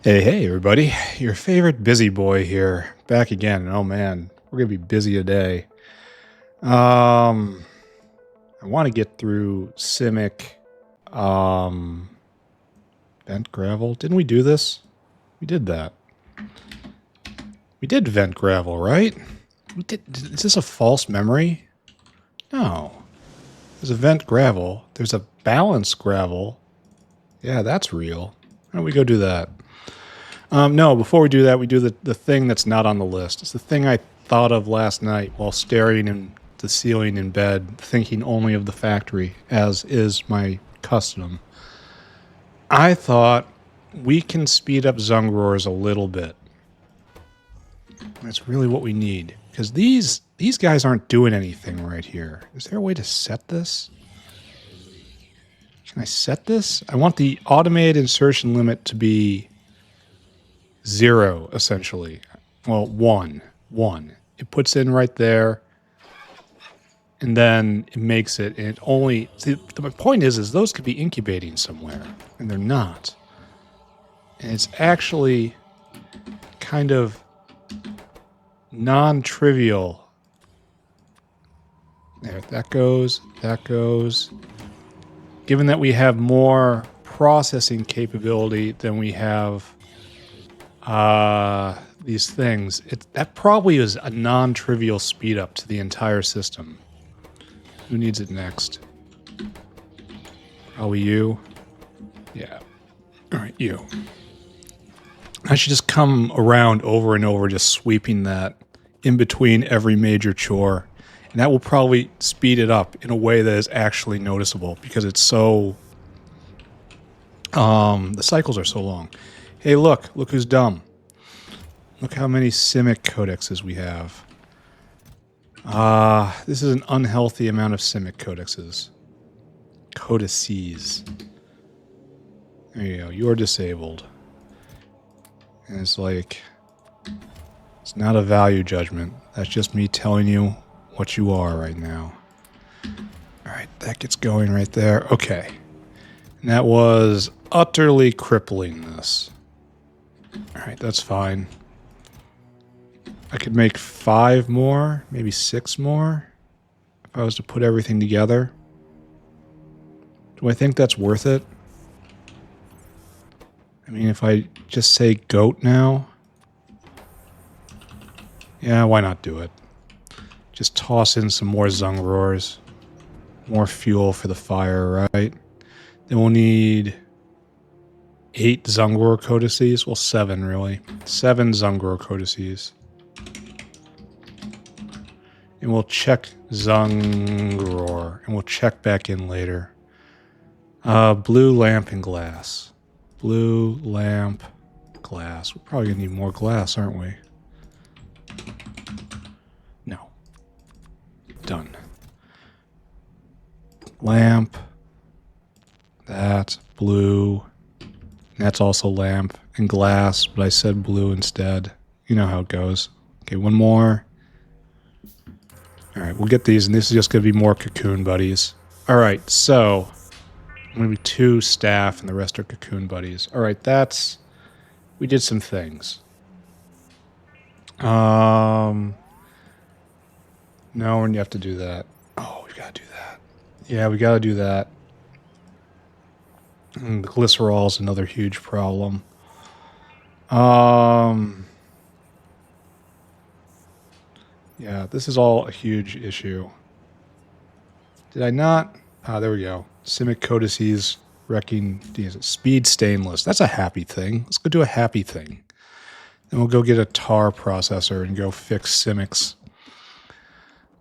Hey, everybody. Your favorite busy boy here. Back again. Oh, man. We're going to be busy today. I want to get through Simik, um, Vent Gravel. Didn't we do this? We did that. We did Vent Gravel, right? We did. Is this a false memory? No. There's a Vent Gravel. There's a Balance Gravel. Yeah, that's real. Why don't we go do that? No, before we do that, we do the thing that's not on the list. It's the thing I thought of last night while staring in the ceiling in bed, thinking only of the factory, as is my custom. I thought we can speed up Zungrors a little bit. That's really what we need. Because these guys aren't doing anything right here. Is there a way to set this? Can I set this? I want the automated insertion limit to be 0, essentially. Well, 1. It puts in right there, and then it makes it, and it only... See, my point is those could be incubating somewhere, and they're not. And it's actually kind of non-trivial. There, that goes. Given that we have more processing capability than we have these things, that probably is a non-trivial speed up to the entire system. Who needs it next? Probably you. Yeah. All right, you. I should just come around over and over, just sweeping that in between every major chore. And that will probably speed it up in a way that is actually noticeable because it's so... the cycles are so long. Hey, look who's dumb. Look how many Simik codexes we have. This is an unhealthy amount of Simik codexes. Codices. There you go. You're disabled. And it's like... It's not a value judgment. That's just me telling you what you are right now. Alright, that gets going right there. Okay. And that was utterly crippling this. Alright, that's fine. I could make 5 more, maybe 6 more, if I was to put everything together. Do I think that's worth it? I mean, if I just say goat now... Yeah, why not do it? Just toss in some more Zungrors. More fuel for the fire, right? Then we'll need 8 Zungror codices. Well, 7, really. 7 Zungror codices. And we'll check Zungror. And we'll check back in later. Blue lamp and glass. Blue lamp, glass. We're probably going to need more glass, aren't we? No. Done. Lamp. That. Blue. And that's also lamp and glass, but I said blue instead. You know how it goes. Okay, one more. Alright, we'll get these, and this is just going to be more cocoon buddies. Alright, so... Maybe 2 staff, and the rest are cocoon buddies. Alright, that's... We did some things. No, we have to do that. Oh, we gotta do that. Yeah, we gotta do that. And the glycerol is another huge problem. Yeah, this is all a huge issue. Did I not? Ah, there we go. Simik codices wrecking speed stainless. That's a happy thing. Let's go do a happy thing. Then we'll go get a tar processor and go fix Simics.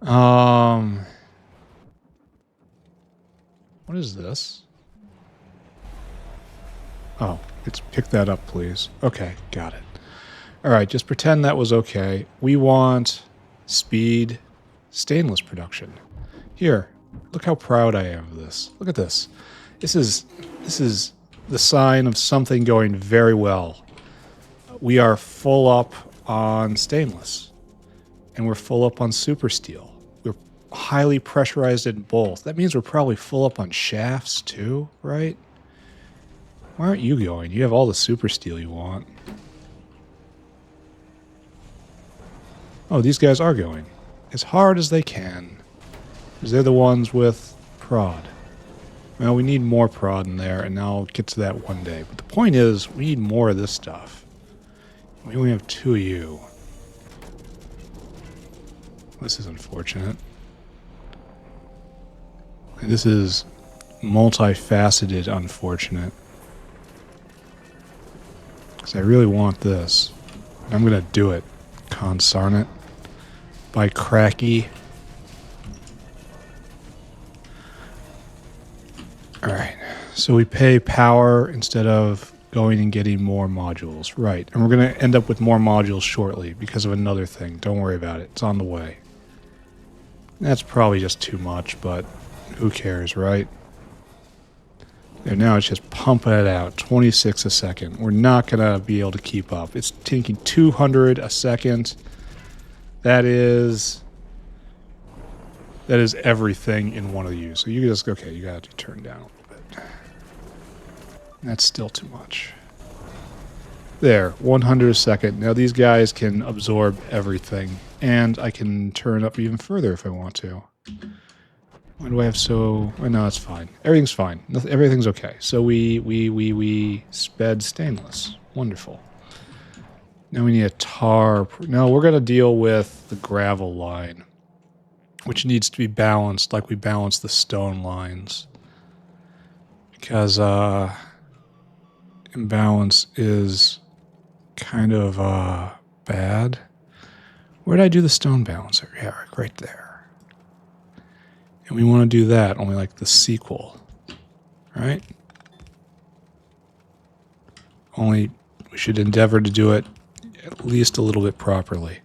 What is this? Oh, it's pick that up, please. Okay, got it. All right, just pretend that was okay. We want speed stainless production. Here, look how proud I am of this. Look at this. This is the sign of something going very well. We are full up on stainless, and we're full up on super steel. We're highly pressurized in both. That means we're probably full up on shafts too, right? Why aren't you going? You have all the super steel you want. Oh, these guys are going. As hard as they can. Because they're the ones with prod. Well, we need more prod in there, and now I'll get to that one day. But the point is, we need more of this stuff. We only have 2 of you. This is unfortunate. And this is multifaceted unfortunate. Because I really want this. I'm going to do it. Consarn it. By cracky. Alright. So we pay power instead of going and getting more modules. Right. And we're going to end up with more modules shortly because of another thing. Don't worry about it. It's on the way. That's probably just too much, but who cares, right? And now it's just pumping it out, 26 a second. We're not going to be able to keep up. It's taking 200 a second. That is everything in one of you. So you just, okay, you got to turn down a little bit. That's still too much. There, 100 a second. Now these guys can absorb everything. And I can turn up even further if I want to. Why do I have so... Oh, no, it's fine. Everything's fine. Everything's okay. So we sped stainless. Wonderful. Now we need a tar... No, we're going to deal with the gravel line. Which needs to be balanced like we balance the stone lines. Because imbalance is kind of bad. Where did I do the stone balancer? Yeah, right there. And we want to do that, only like the sequel. Right? Only we should endeavor to do it at least a little bit properly.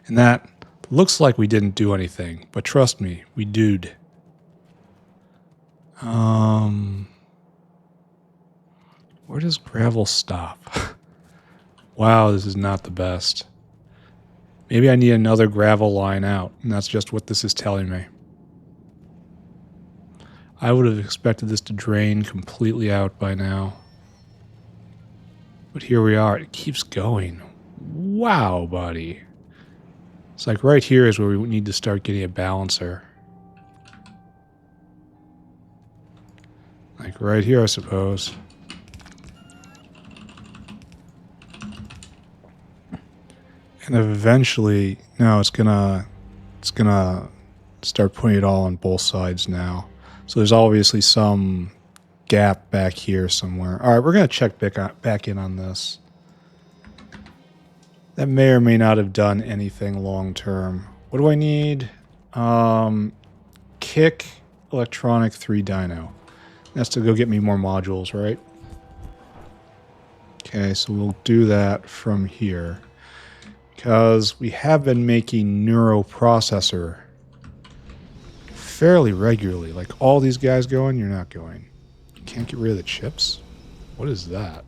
And that looks like we didn't do anything, but trust me, we did. Where does gravel stop? Wow, this is not the best. Maybe I need another gravel line out, and that's just what this is telling me. I would have expected this to drain completely out by now. But here we are. It keeps going. Wow, buddy. It's like right here is where we need to start getting a balancer. Like right here, I suppose. And eventually, no, it's gonna start putting it all on both sides now. So there's obviously some gap back here somewhere. All right, we're gonna check back in on this. That may or may not have done anything long term. What do I need? Kick electronic 3 dyno. That's to go get me more modules, right? Okay, so we'll do that from here. Because we have been making neuroprocessor fairly regularly. Like all these guys going, you're not going. You can't get rid of the chips? What is that?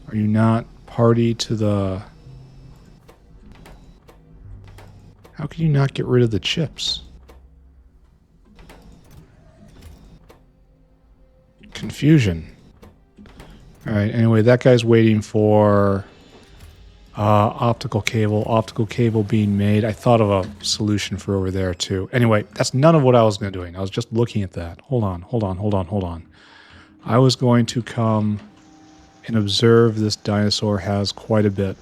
Are you not party to the... How can you not get rid of the chips? Confusion. Alright, anyway, that guy's waiting for optical cable being made. I thought of a solution for over there too. Anyway, that's none of what I was going to do. I was just looking at that. Hold on. I was going to come and observe this dinosaur has quite a bit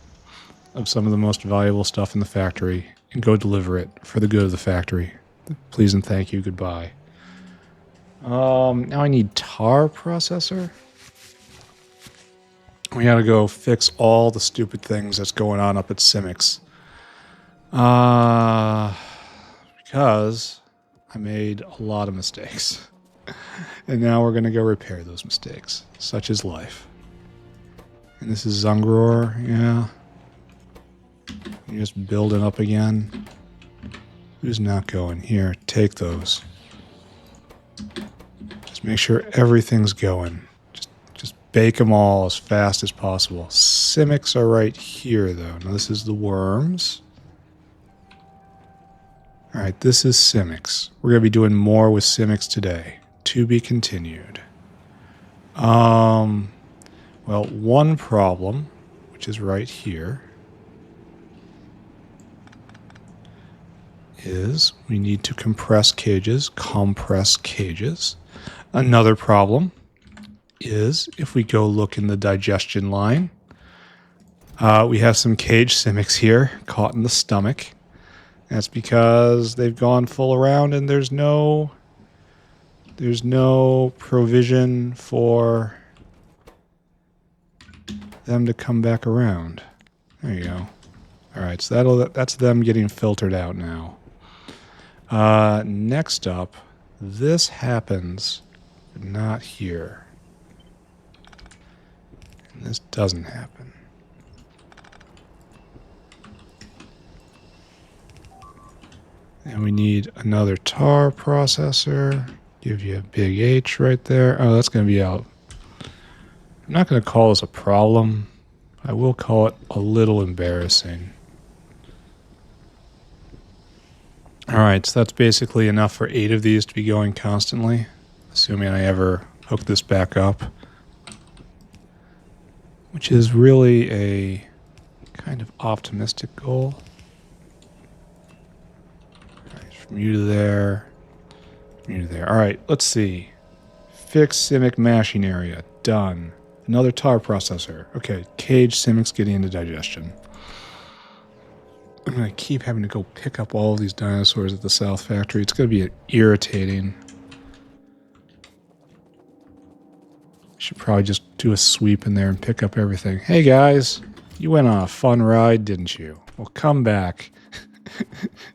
of some of the most valuable stuff in the factory and go deliver it for the good of the factory. Please and thank you. Goodbye. Now I need tar processor. We gotta go fix all the stupid things that's going on up at Simik's. Because I made a lot of mistakes. And now we're gonna go repair those mistakes. Such is life. And this is Zungror, yeah. You're just building up again. Who's not going? Here, take those. Just make sure everything's going. Just bake them all as fast as possible. Simics are right here, though. Now, this is the worms. All right, this is Simix. We're going to be doing more with Simix today. To be continued. Well, one problem, which is right here, is we need to compress cages. Another problem is if we go look in the digestion line, we have some cage Simix here caught in the stomach. That's because they've gone full around and there's no provision for them to come back around. There you go. All right, so that's them getting filtered out now. Next up, this happens, but not here. And this doesn't happen. And we need another tar processor. Give you a big H right there. Oh, that's going to be out. I'm not going to call this a problem. I will call it a little embarrassing. Alright, so that's basically enough for 8 of these to be going constantly, assuming I ever hook this back up. Which is really a kind of optimistic goal. Alright, from you to there. From you to there. Alright, let's see. Fix Simik mashing area. Done. Another tar processor. Okay, cage Simix getting into digestion. I'm going to keep having to go pick up all of these dinosaurs at the South Factory. It's going to be irritating. I should probably just do a sweep in there and pick up everything. Hey guys, you went on a fun ride, didn't you? Well, come back.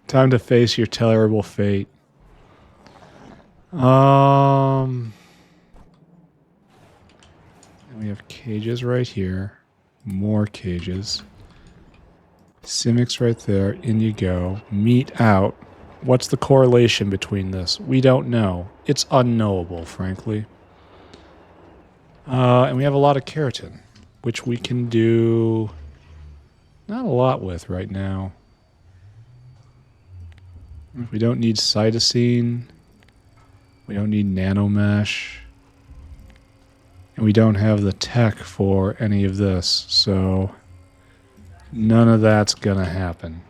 Time to face your terrible fate. And we have cages right here. More cages. Simix right there. In you go. Meat out. What's the correlation between this? We don't know. It's unknowable, frankly. And we have a lot of keratin, which we can do not a lot with right now. We don't need cytosine. We don't need nanomesh. And we don't have the tech for any of this, so none of that's gonna happen.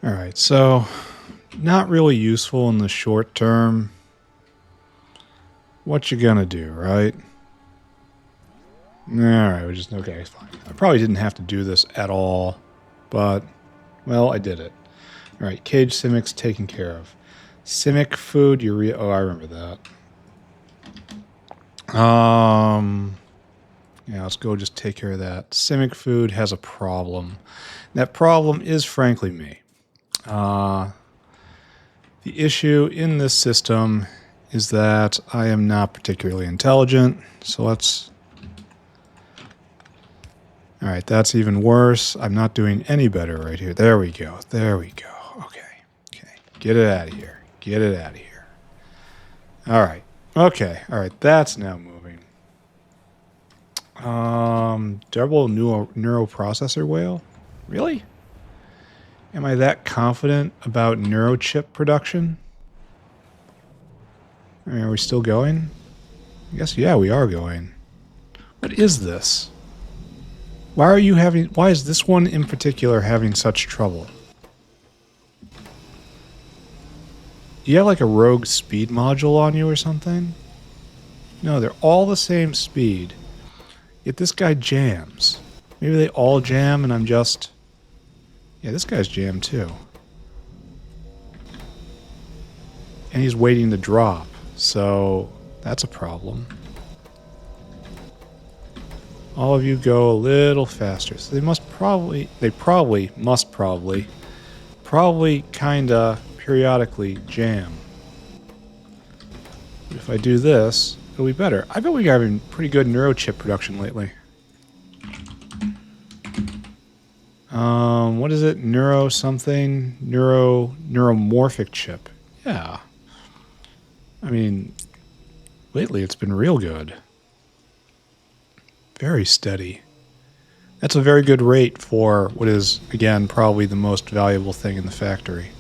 Alright, so not really useful in the short term. What you gonna do, right? Alright, okay, fine. I probably didn't have to do this at all, but, well, I did it. Alright, cage Simix taken care of. Simik food, urea, oh, I remember that. Yeah, let's go just take care of that. Simik food has a problem. That problem is, frankly, me. The issue in this system is that I am not particularly intelligent, so let's... Alright, that's even worse. I'm not doing any better right here. There we go. There we go. Okay. Get it out of here. Get it out of here. Alright. Okay. Alright, that's now moving. Double neuroprocessor whale? Really? Am I that confident about neurochip production? I mean, are we still going? I guess, yeah, we are going. What is this? Why is this one in particular having such trouble? You have like a rogue speed module on you or something? No, they're all the same speed. Yet this guy jams. Maybe they all jam and I'm just... Yeah, this guy's jammed too. And he's waiting to drop, so that's a problem. All of you go a little faster. So they must probably kinda periodically jam. If I do this, it'll be better. I bet we're having pretty good neurochip production lately. What is it? Neuromorphic chip. Yeah. I mean, lately it's been real good. Very steady. That's a very good rate for what is, again, probably the most valuable thing in the factory.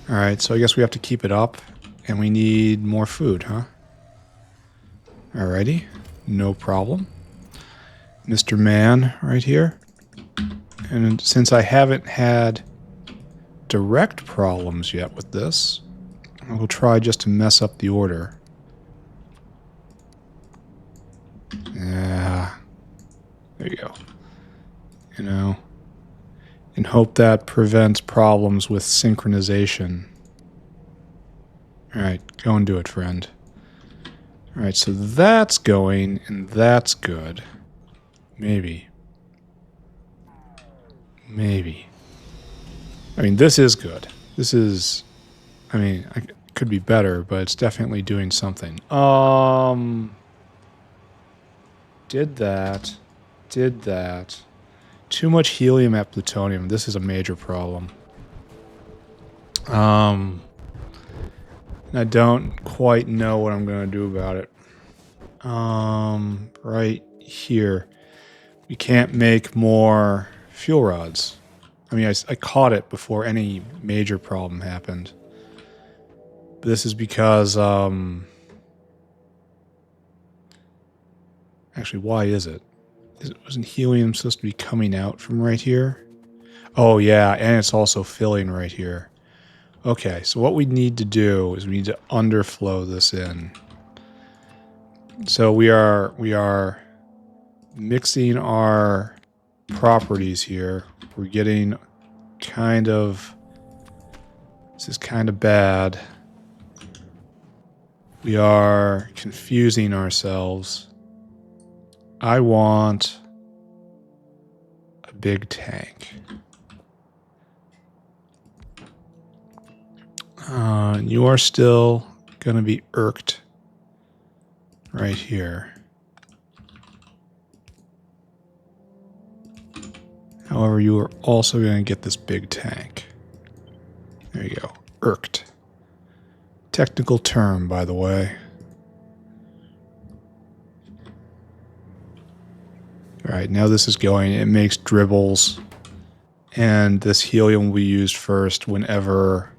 Alright, so I guess we have to keep it up. And we need more food, huh? Alrighty. No problem. Mr. Man right here. And since I haven't had direct problems yet with this, I will try just to mess up the order. Yeah. There you go. You know, and hope that prevents problems with synchronization. Alright, go and do it, friend. Alright, so that's going, and that's good. Maybe. Maybe. I mean, this is good. This is... I mean, it could be better, but it's definitely doing something. Did that. Did that. Too much helium at plutonium. This is a major problem. And I don't quite know what I'm going to do about it. Right here. We can't make more fuel rods. I mean, I caught it before any major problem happened. But this is because, actually, why is it? Wasn't helium supposed to be coming out from right here? Oh, yeah, and it's also filling right here. Okay, so what we need to do is we need to underflow this in. So we are mixing our properties here. We're getting kind of... This is kind of bad. We are confusing ourselves. I want a big tank. You are still going to be irked right here. However, you are also going to get this big tank. There you go. Irked. Technical term, by the way. Alright, now this is going. It makes dribbles. And this helium will be used first whenever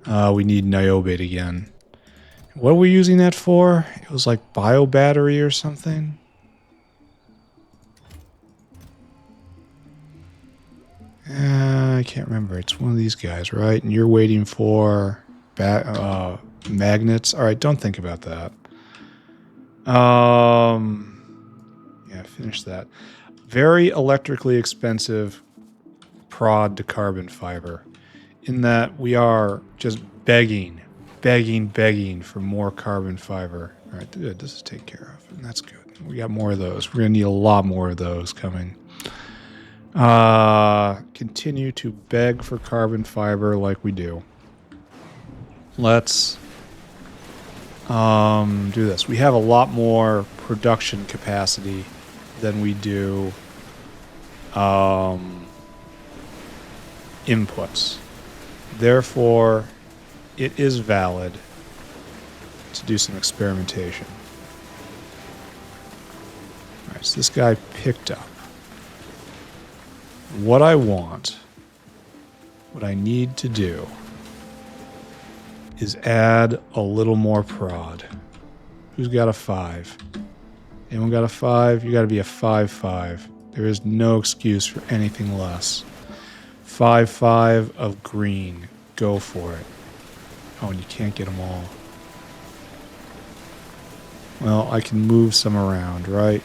we need niobate again. What are we using that for? It was like bio battery or something? I can't remember. It's one of these guys, right? And you're waiting for magnets. Alright, don't think about that. Yeah, finish that. Very electrically expensive prod to carbon fiber. In that we are just begging for more carbon fiber. Alright, good. This is taken care of. And that's good. We got more of those. We're going to need a lot more of those coming. Continue to beg for carbon fiber like we do. Let's do this. We have a lot more production capacity than we do inputs. Therefore, it is valid to do some experimentation. Alright, so this guy picked up. What I want, what I need to do, is add a little more prod. Who's got a 5? Anyone got a 5? You got to be a 5-5. There is no excuse for anything less. 5-5 of green. Go for it. Oh, and you can't get them all. Well, I can move some around, right?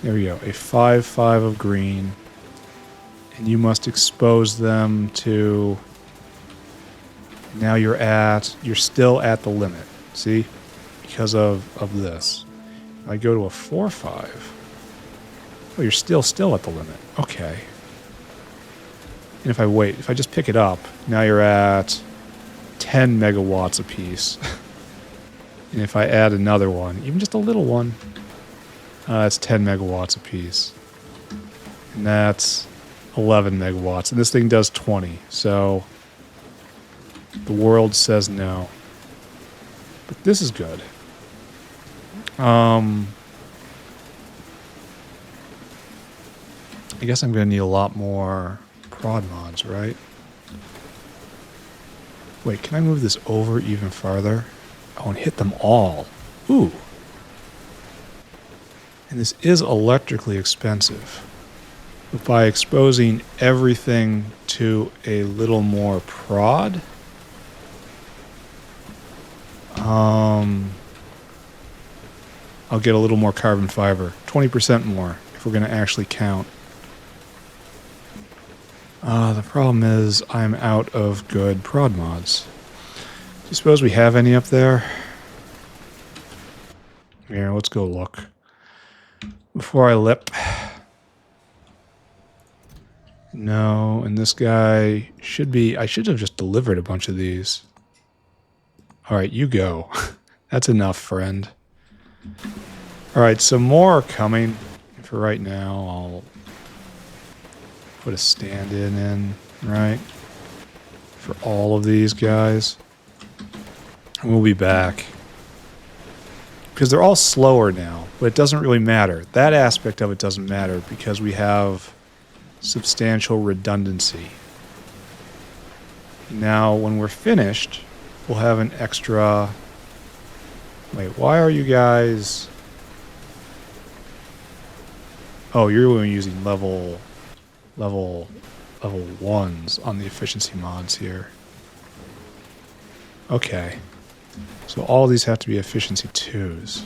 There we go. A 5-5 of green. And you must expose them to... Now you're still at the limit. See? Because of this. If I go to a 4-5... Oh, you're still at the limit. Okay. And if I just pick it up, now you're at 10 megawatts apiece. And if I add another one, even just a little one, that's 10 megawatts apiece. And that's 11 megawatts. And this thing does 20. So the world says no. But this is good. I guess I'm going to need a lot more prod mods, right? Wait, can I move this over even farther? Oh, and hit them all. Ooh. And this is electrically expensive. But by exposing everything to a little more prod, I'll get a little more carbon fiber. 20% more if we're going to actually count. The problem is I'm out of good prod mods. Do you suppose we have any up there? Here, let's go look. Before I lip. No, and this guy should be... I should have just delivered a bunch of these. Alright, you go. That's enough, friend. Alright, some more are coming. For right now, I'll put a stand-in in, right? For all of these guys. And we'll be back. Because they're all slower now, but it doesn't really matter. That aspect of it doesn't matter because we have substantial redundancy. Now, when we're finished, we'll have an extra... Wait, why are you guys... Oh, you're only using level 1s on the efficiency mods here. Okay. So all these have to be efficiency 2s.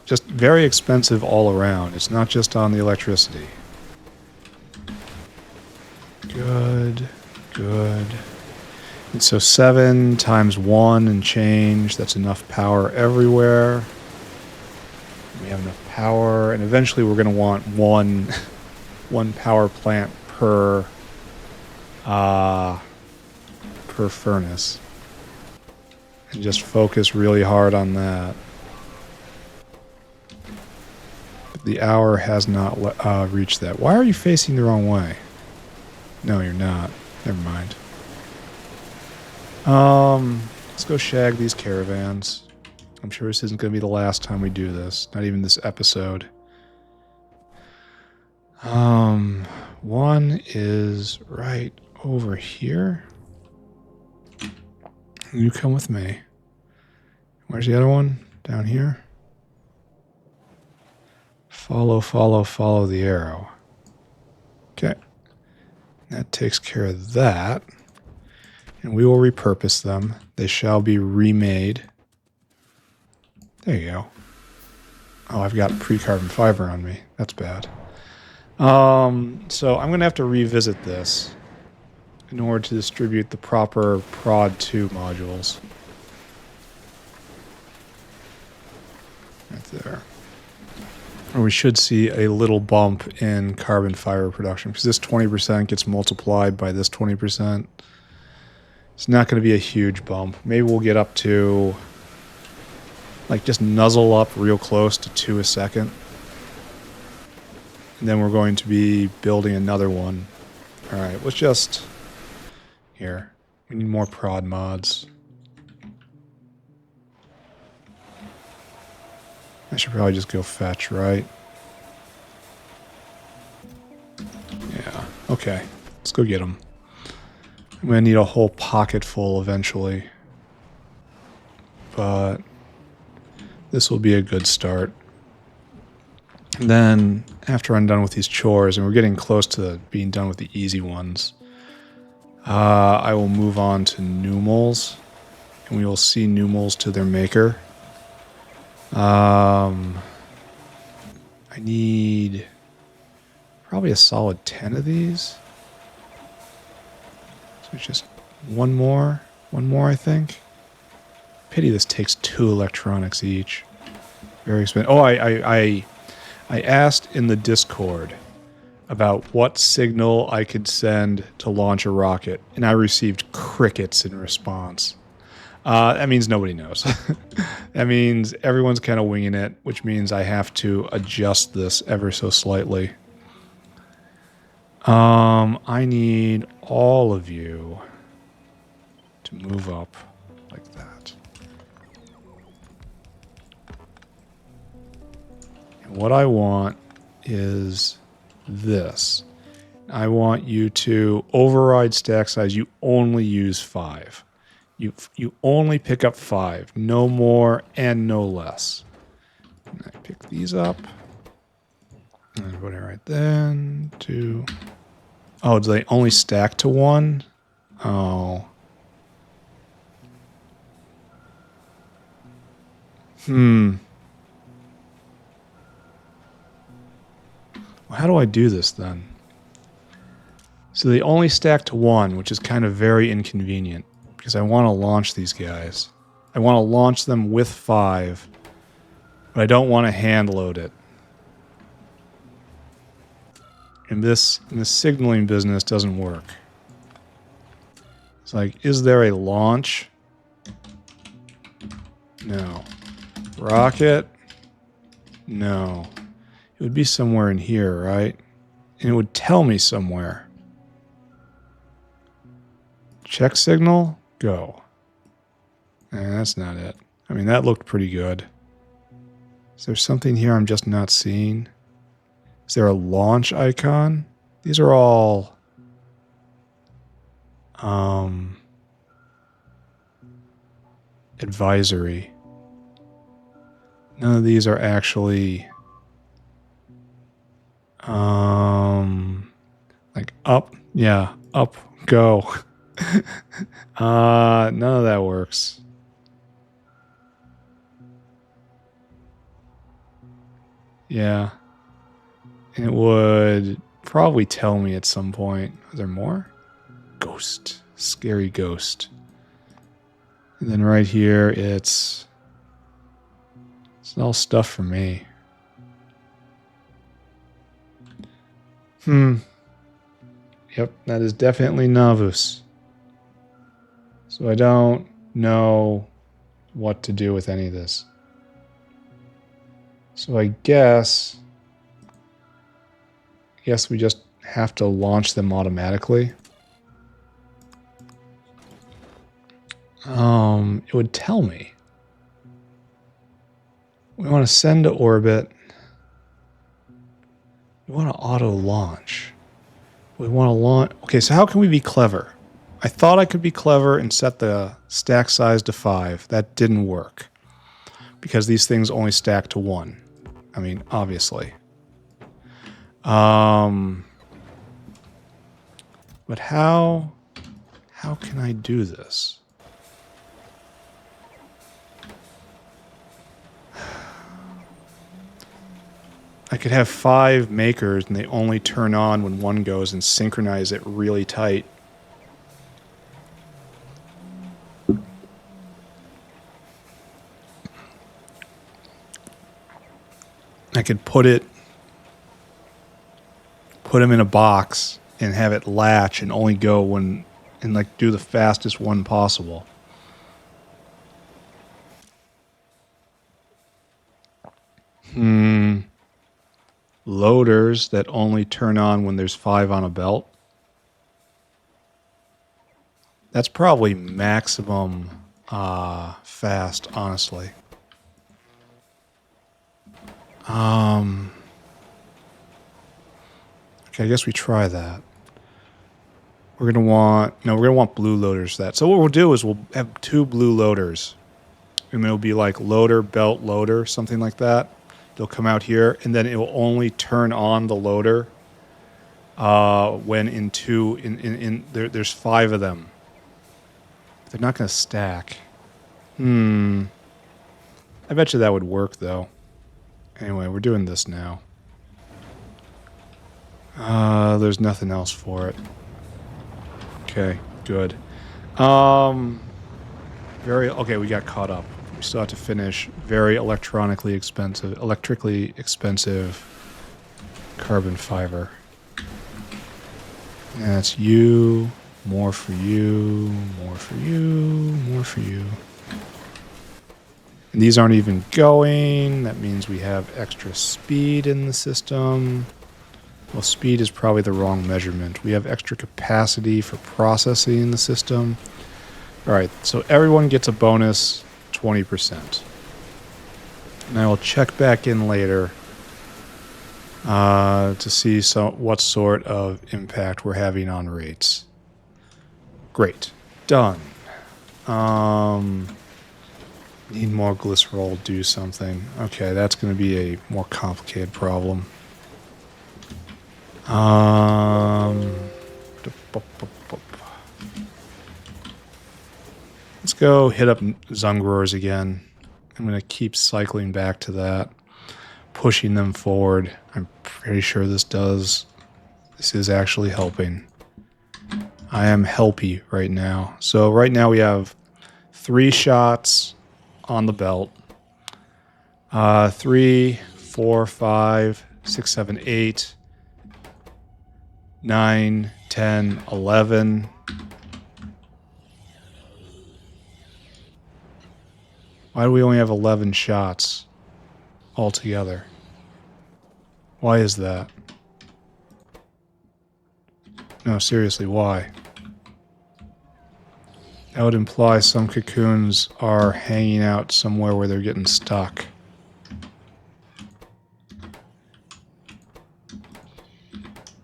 Just very expensive all around. It's not just on the electricity. Good. And so 7 times 1 and change, that's enough power everywhere. We have enough power, and eventually we're going to want one power plant per furnace. And just focus really hard on that. But the hour has not reached that. Why are you facing the wrong way? No, you're not. Never mind. Let's go shag these caravans. I'm sure this isn't going to be the last time we do this. Not even this episode. One is right over here. You come with me. Where's the other one? Down here? Follow the arrow. Okay. That takes care of that. And we will repurpose them. They shall be remade. There you go. Oh, I've got pre-carbon fiber on me. That's bad. So I'm going to have to revisit this in order to distribute the proper prod 2 modules. Right there. Or we should see a little bump in carbon fiber production because this 20% gets multiplied by this 20%. It's not going to be a huge bump. Maybe we'll get up to, like, just nuzzle up real close to 2 a second. And then we're going to be building another one. Alright, let's just... Here. We need more prod mods. I should probably just go fetch, right? Yeah, okay. Let's go get them. I'm going to need a whole pocket full eventually. But this will be a good start. And then, after I'm done with these chores, and we're getting close to being done with the easy ones, I will move on to Numals, and we will see Numals to their maker. I need probably a solid 10 of these. So it's just one more I think. Pity this takes 2 electronics each. Very expensive. Oh, I asked in the Discord about what signal I could send to launch a rocket, and I received crickets in response. That means nobody knows. That means everyone's kind of winging it, which means I have to adjust this ever so slightly. I need all of you to move up like that. And what I want is this. I want you to override stack size. You only use 5. You only pick up 5. No more and no less. And I pick these up. And put it right then. 2. Oh, do they only stack to 1? Oh. Well, how do I do this then? So they only stack to 1, which is kind of very inconvenient because I want to launch these guys. I want to launch them with 5, but I don't want to hand load it. In this signaling business doesn't work. It's like, is there a launch? No. Rocket? No. It would be somewhere in here, right? And it would tell me somewhere. Check signal? Go. That's not it. I mean, that looked pretty good. Is there something here I'm just not seeing? Is there a launch icon? These are all... advisory. None of these are actually... like up. Yeah, up, go. None of that works. Yeah. And it would probably tell me at some point. Is there more? Ghost. Scary ghost. And then right here, it's all stuff for me. Yep, that is definitely Navus. So I don't know what to do with any of this. So I guess we just have to launch them automatically. It would tell me. We want to send to orbit. We want to auto launch. We want to launch. Okay, so how can we be clever? I thought I could be clever and set the stack size to 5. That didn't work because these things only stack to 1. I mean, obviously. But how can I do this? I could have 5 makers and they only turn on when one goes and synchronize it really tight. I could put them in a box and have it latch and only go when, and like do the fastest one possible. Loaders that only turn on when there's 5 on a belt. That's probably maximum fast, honestly. Okay, I guess we try that. We're gonna want blue loaders for that. So what we'll do is we'll have 2 blue loaders. And it'll be like loader, belt, loader, something like that. They'll come out here, and then it will only turn on the loader when there's 5 of them. They're not going to stack. I bet you that would work, though. Anyway, we're doing this now. There's nothing else for it. Okay, good. Okay, we got caught up. We still have to finish very electrically expensive carbon fiber. And that's you, more for you, more for you, more for you. And these aren't even going. That means we have extra speed in the system. Well, speed is probably the wrong measurement. We have extra capacity for processing in the system. All right, so everyone gets a bonus 20%. And I will check back in later to see what sort of impact we're having on rates. Great. Done. Need more glycerol, do something. Okay, that's going to be a more complicated problem. Let's go hit up Zungrors again. I'm going to keep cycling back to that, pushing them forward. I'm pretty sure this is actually helping. I am helpy right now. So right now we have 3 shots on the belt. 3, 4, 5, 6, 7, 8, 9, 10, 11. Why do we only have 11 shots altogether? Why is that? No, seriously, why? That would imply some cocoons are hanging out somewhere where they're getting stuck.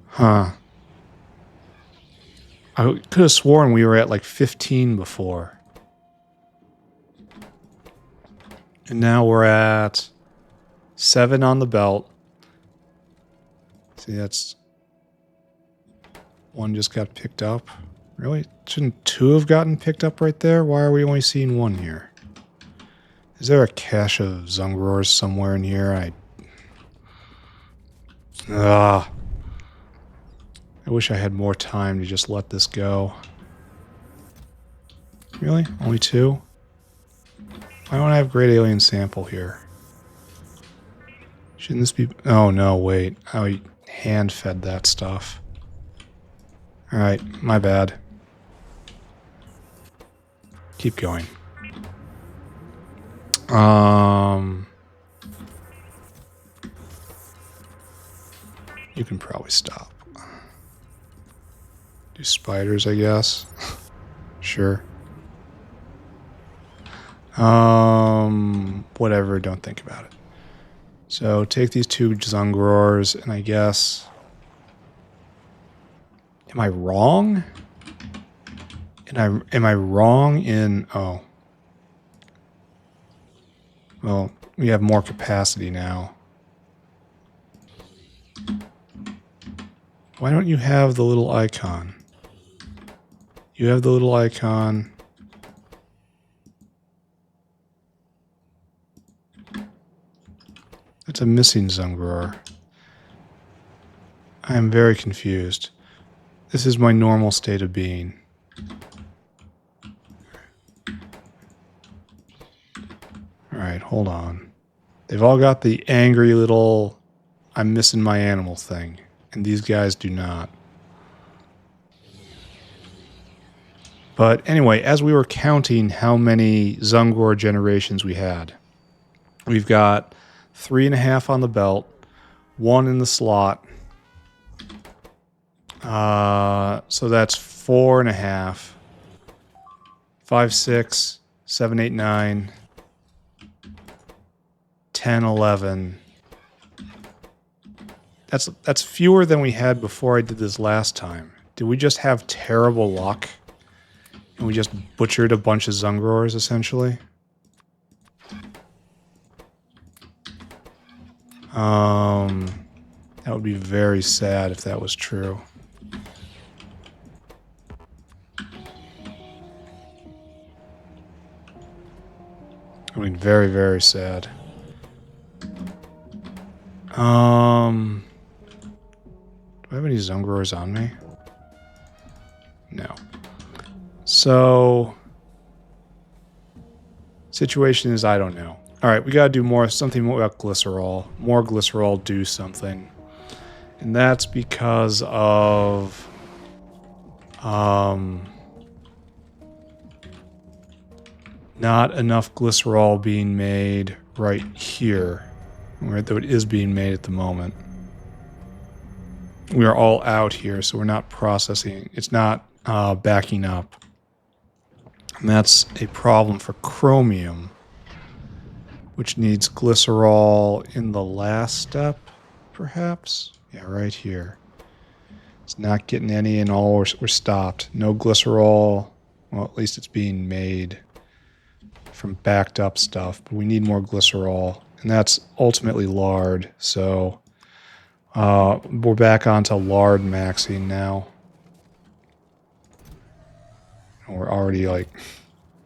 Huh. I could have sworn we were at like 15 before. And now we're at 7 on the belt. See, that's... 1 just got picked up. Really? Shouldn't 2 have gotten picked up right there? Why are we only seeing 1 here? Is there a cache of Zungrors somewhere in here? I wish I had more time to just let this go. Really? Only 2? Why don't I have Great Alien Sample here? Shouldn't this be... Oh, no, wait. I hand-fed that stuff. Alright, my bad. Keep going. You can probably stop. Do spiders, I guess. Sure. Whatever, don't think about it. So take these 2 Zungrors, and I guess... Am I wrong? Am I wrong in... Oh. Well, we have more capacity now. Why don't you have the little icon? You have the little icon. That's a missing Zungror. I am very confused. This is my normal state of being. Alright, hold on. They've all got the angry little I'm missing my animal thing. And these guys do not. But anyway, as we were counting how many Zungror generations we had, we've got 3.5 on the belt, 1 in the slot. So that's 4.5. 5, 6, 7, 8, 9, 10, 11. That's fewer than we had before I did this last time. Did we just have terrible luck? And we just butchered a bunch of Zungrors, essentially? That would be very sad if that was true. I mean, very, very sad. Do I have any Zungrors on me? No. So, situation is I don't know. All right, we got to do something about glycerol. More glycerol, do something. And that's because of not enough glycerol being made right here, right, though it is being made at the moment. We are all out here, so we're not processing. It's not backing up. And that's a problem for chromium, which needs glycerol in the last step. perhaps? Yeah, right here. It's not getting any, and all we're stopped. No glycerol. Well, at least it's being made from backed up stuff, but we need more glycerol, and that's ultimately lard. So we're back onto lard maxing now. And we're already like,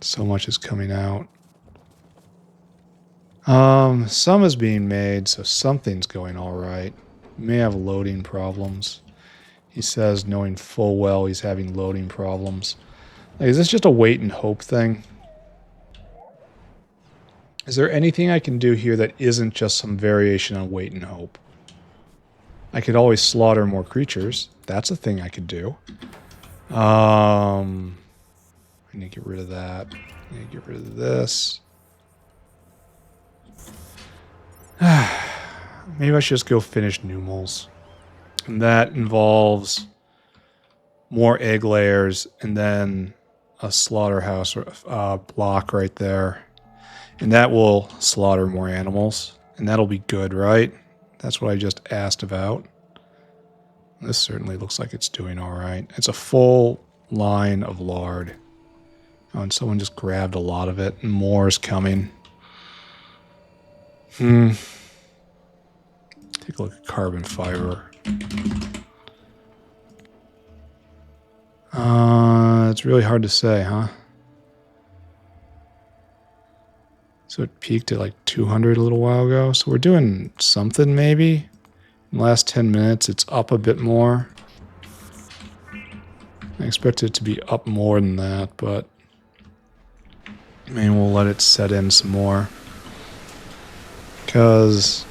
so much is coming out. Some is being made, so something's going all right. We may have loading problems. He says, knowing full well he's having loading problems. Like, is this just a wait and hope thing? Is there anything I can do here that isn't just some variation on wait and hope? I could always slaughter more creatures. That's a thing I could do. I need to get rid of that. I need to get rid of this. Maybe I should just go finish Numals. And that involves more egg layers and then a slaughterhouse block right there. And that will slaughter more animals. And that'll be good, right? That's what I just asked about. This certainly looks like it's doing all right. It's a full line of lard. Oh, and someone just grabbed a lot of it. And more is coming. Take a look at carbon fiber. It's really hard to say, huh? So it peaked at like 200 a little while ago. So we're doing something maybe. In the last 10 minutes, it's up a bit more. I expect it to be up more than that, but maybe we'll let it set in some more. Because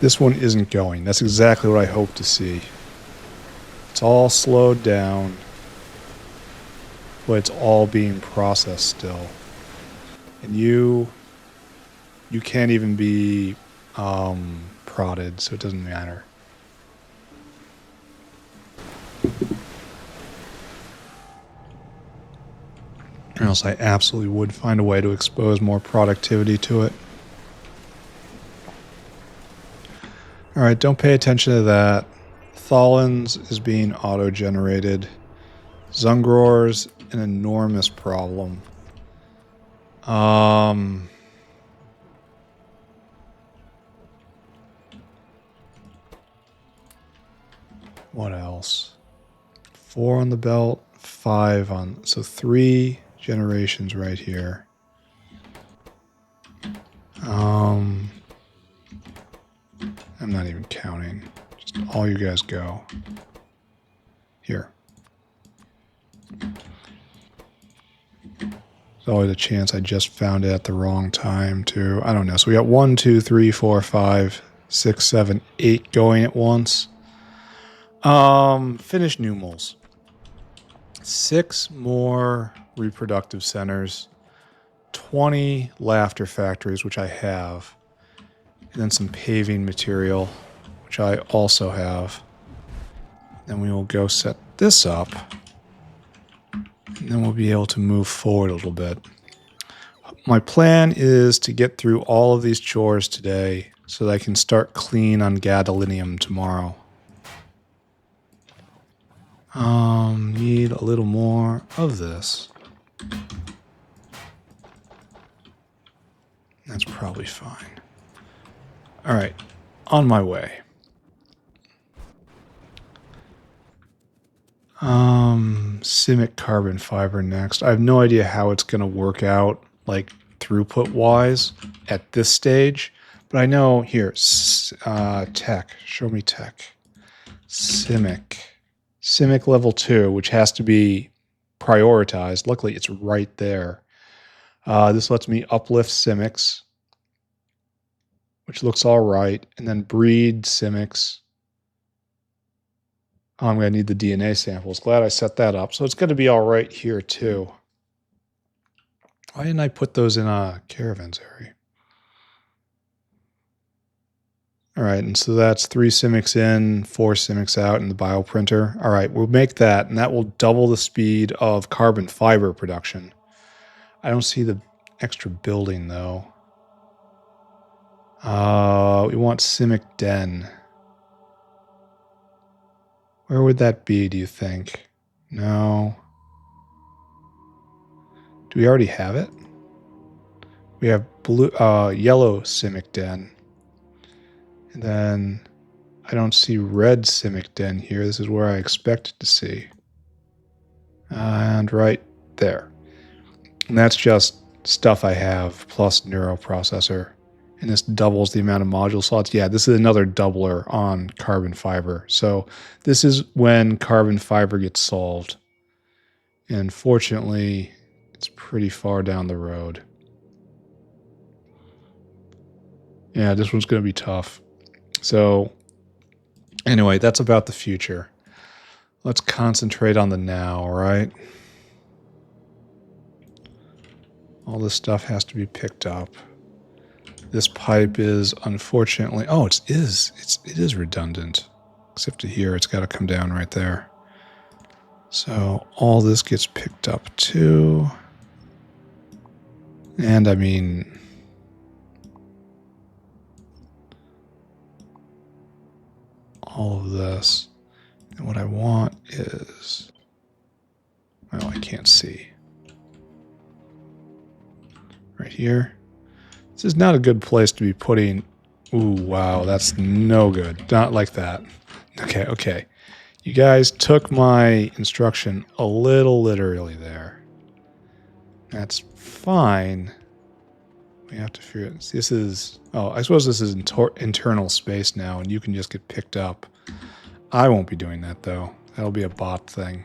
this one isn't going. That's exactly what I hope to see. It's all slowed down, but it's all being processed still. And you can't even be prodded, so it doesn't matter. Or else I absolutely would find a way to expose more productivity to it. Alright, don't pay attention to that. Tholins is being auto-generated. Zungror's an enormous problem. What else? 4 on the belt, 5 on... So 3 generations right here. I'm not even counting. Just all you guys go. Here. There's always a chance I just found it at the wrong time, too. I don't know. So we got 1, 2, 3, 4, 5, 6, 7, 8 going at once. Finish Numals. 6 more reproductive centers. 20 laughter factories, which I have. And then some paving material, which I also have. Then we will go set this up. And then we'll be able to move forward a little bit. My plan is to get through all of these chores today so that I can start clean on gadolinium tomorrow. Need a little more of this. That's probably fine. All right, on my way. Simik Carbon Fiber next. I have no idea how it's going to work out, like throughput-wise, at this stage. But I know here, tech. Show me tech. Simik level 2, which has to be prioritized. Luckily, it's right there. This lets me uplift Simics, which looks all right, and then breed Simics. Oh, I'm going to need the DNA samples. Glad I set that up. So it's going to be all right here, too. Why didn't I put those in a caravanserai? All right, and so that's 3 Simics in, 4 Simics out in the bioprinter. All right, we'll make that, and that will double the speed of carbon fiber production. I don't see the extra building, though. We want Simik Den. Where would that be, do you think? No. Do we already have it? We have blue, yellow Simik Den. And then I don't see red Simik Den here. This is where I expected to see. And right there. And that's just stuff I have plus neuroprocessor. And this doubles the amount of module slots. Yeah, this is another doubler on carbon fiber. So this is when carbon fiber gets solved. And fortunately, it's pretty far down the road. Yeah, this one's going to be tough. So anyway, that's about the future. Let's concentrate on the now, all right? All this stuff has to be picked up. This pipe is unfortunately... Oh, it is redundant. Except to here, it's got to come down right there. So all this gets picked up too. And I mean... all of this. And what I want is... well, I can't see. Right here. This is not a good place to be putting... Ooh, wow, that's no good. Not like that. Okay. You guys took my instruction a little literally there. That's fine. We have to figure it. This is... oh, I suppose this is internal space now, and you can just get picked up. I won't be doing that, though. That'll be a bot thing.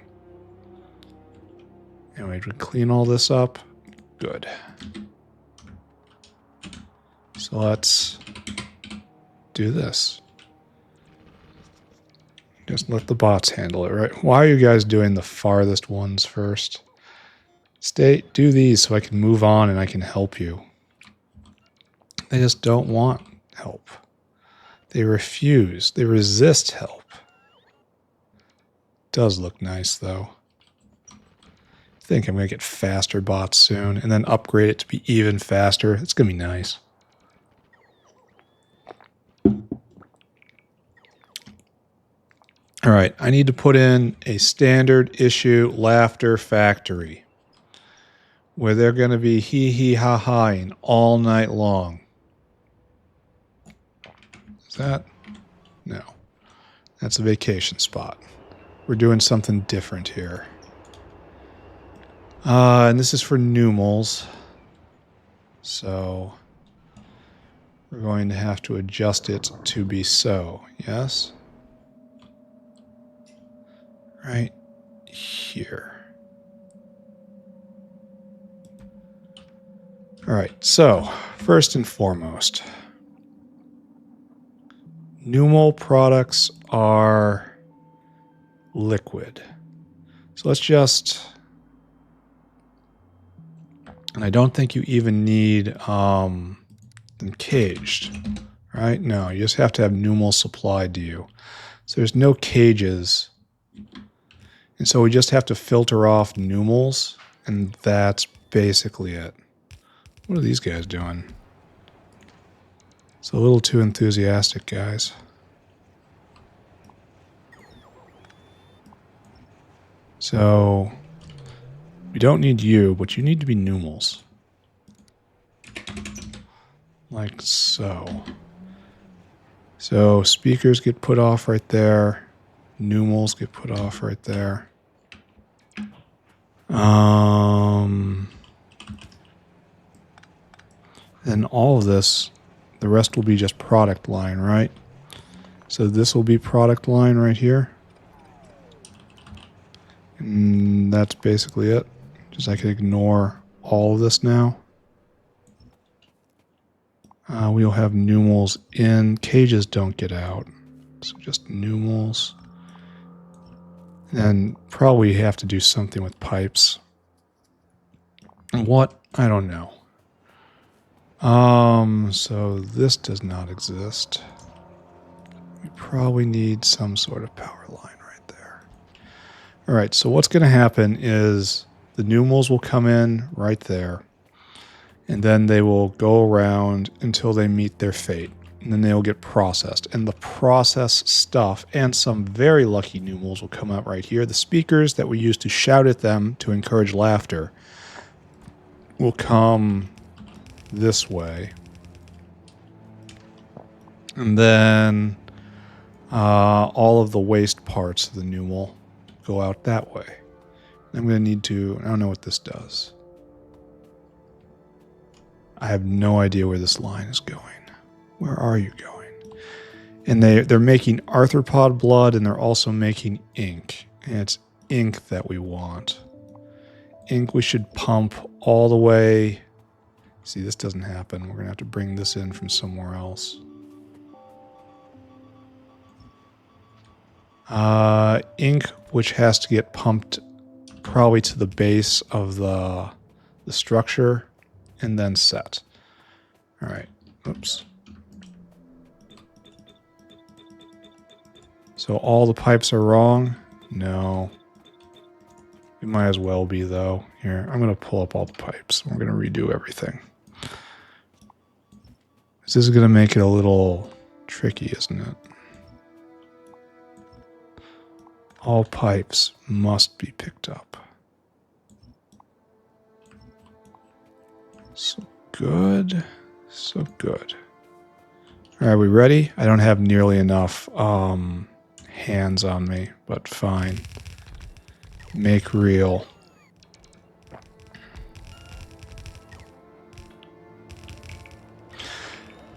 Anyway, we clean all this up. Good. So let's do this. Just let the bots handle it, right? Why are you guys doing the farthest ones first? Do these so I can move on and I can help you. They just don't want help. They refuse. They resist help. Does look nice, though. I think I'm going to get faster bots soon and then upgrade it to be even faster. It's going to be nice. All right, I need to put in a standard issue laughter factory where they're going to be hee-hee-ha-haing all night long. Is that? No. That's a vacation spot. We're doing something different here. And this is for Numals. So we're going to have to adjust it to be so. Yes? Right here. All right, so first and foremost, Numal products are liquid. So let's just, and I don't think you even need them caged, right? No, you just have to have Numal supplied to you. So there's no cages. And so we just have to filter off Numals, and that's basically it. What are these guys doing? It's a little too enthusiastic, guys. So, we don't need you, but you need to be Numals. Like so. So, speakers get put off right there. Numals get put off right there. Then all of this, the rest will be just product line, right? So this will be product line right here. And that's basically it. Just I can ignore all of this now. We'll have Numals in. Cages don't get out. So just Numals. And probably have to do something with pipes. What? I don't know. So this does not exist. We probably need some sort of power line right there. All right, so what's going to happen is the Numals will come in right there, and then they will go around until they meet their fate. and then they'll get processed. And the processed stuff and some very lucky Numals will come out right here. The speakers that we use to shout at them to encourage laughter will come this way. And then all of the waste parts of the Numal go out that way. I'm going to need to... I don't know what this does. I have no idea where this line is going. Where are you going? And they're making arthropod blood, and they're also making ink. And it's ink that we want. Ink we should pump all the way... See, this doesn't happen. We're going to have to bring this in from somewhere else. Ink, which has to get pumped probably to the base of the structure, and then set. All right. Oops. So all the pipes are wrong? No. It might as well be, though. Here, I'm going to pull up all the pipes. We're going to redo everything. This is going to make it a little tricky, isn't it? All pipes must be picked up. So good. So good. All right, we ready? I don't have nearly enough hands on me, but fine. Make real.